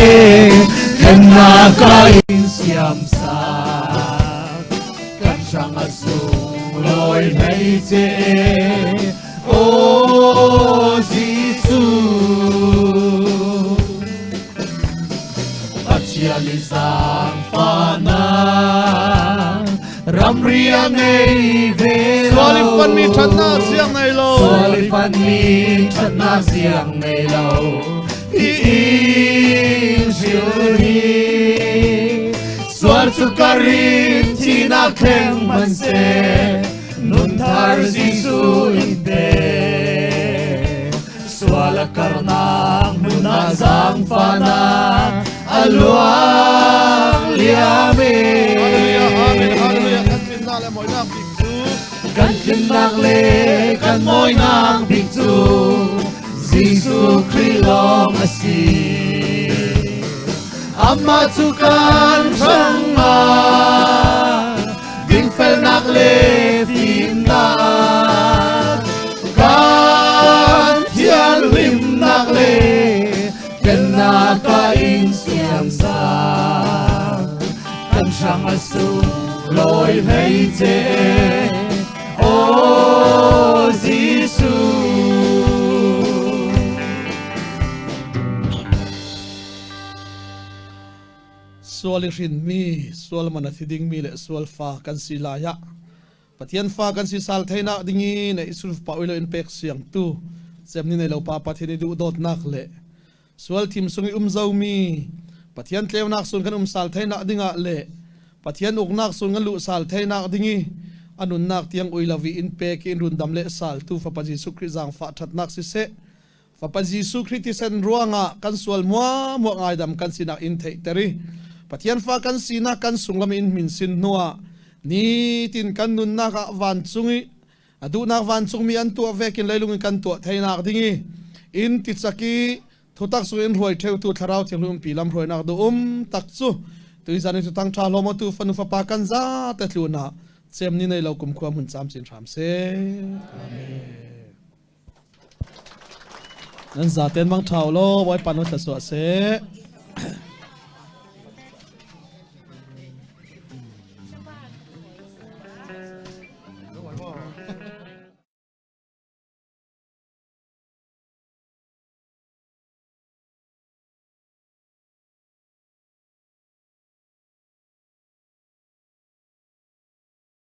pen na ka in siam sa kan sang asu loi nei che o Giêsu Chiali sang pana ram riang ei ve Swali fan mi thana siang nei lo Swali fan mi thana siang nei lo Ing shiri Swar chukarin tina keng man se Nun thar Giêsu inte Swala karnang nuna sang fana Aluang liame kan kin nak le kan moi nang big tu Giêsu Christ long asi amma tu kan sang ma ding fel nak le tim na kan tian lim nak le ken na ka in siam sa kan sang asu loi hei che o Giêsu sual rin mi sual mana thiding mi le sual fa kan silaya pathian fa kan si sal theina dingi ne isul pa ulo in pek siang tu semni ne lo pa pathini du dot nak le sual thim sungi zau mi pathian tleu nak sun kan sal theina dinga le pathian uk nak sun lu sal theina dingi anun nak tiang uilavi in pek in run dam le sal tu fa pa Giêsu Christ jang fa that nak si se fa pa Giêsu Christ ti sen ruanga kan sual mo ngai dam kan sinak in thei teri pathian fa kan sina kan sunglam in min sin noa ni tin kan nun na ka van chungi adu na van chung mi an tu vekin leilung kan tu theina dingi in ti chaki thutak su in roi theu tu tharau thlum pilam roi nak do tak chu tui zani tu tang tha lomo tu fanu fa pa kan za ta thluna chem ni nei lo kum khwa mun cham chin ram se amen nan za ten mang thau lo wai panu ta so se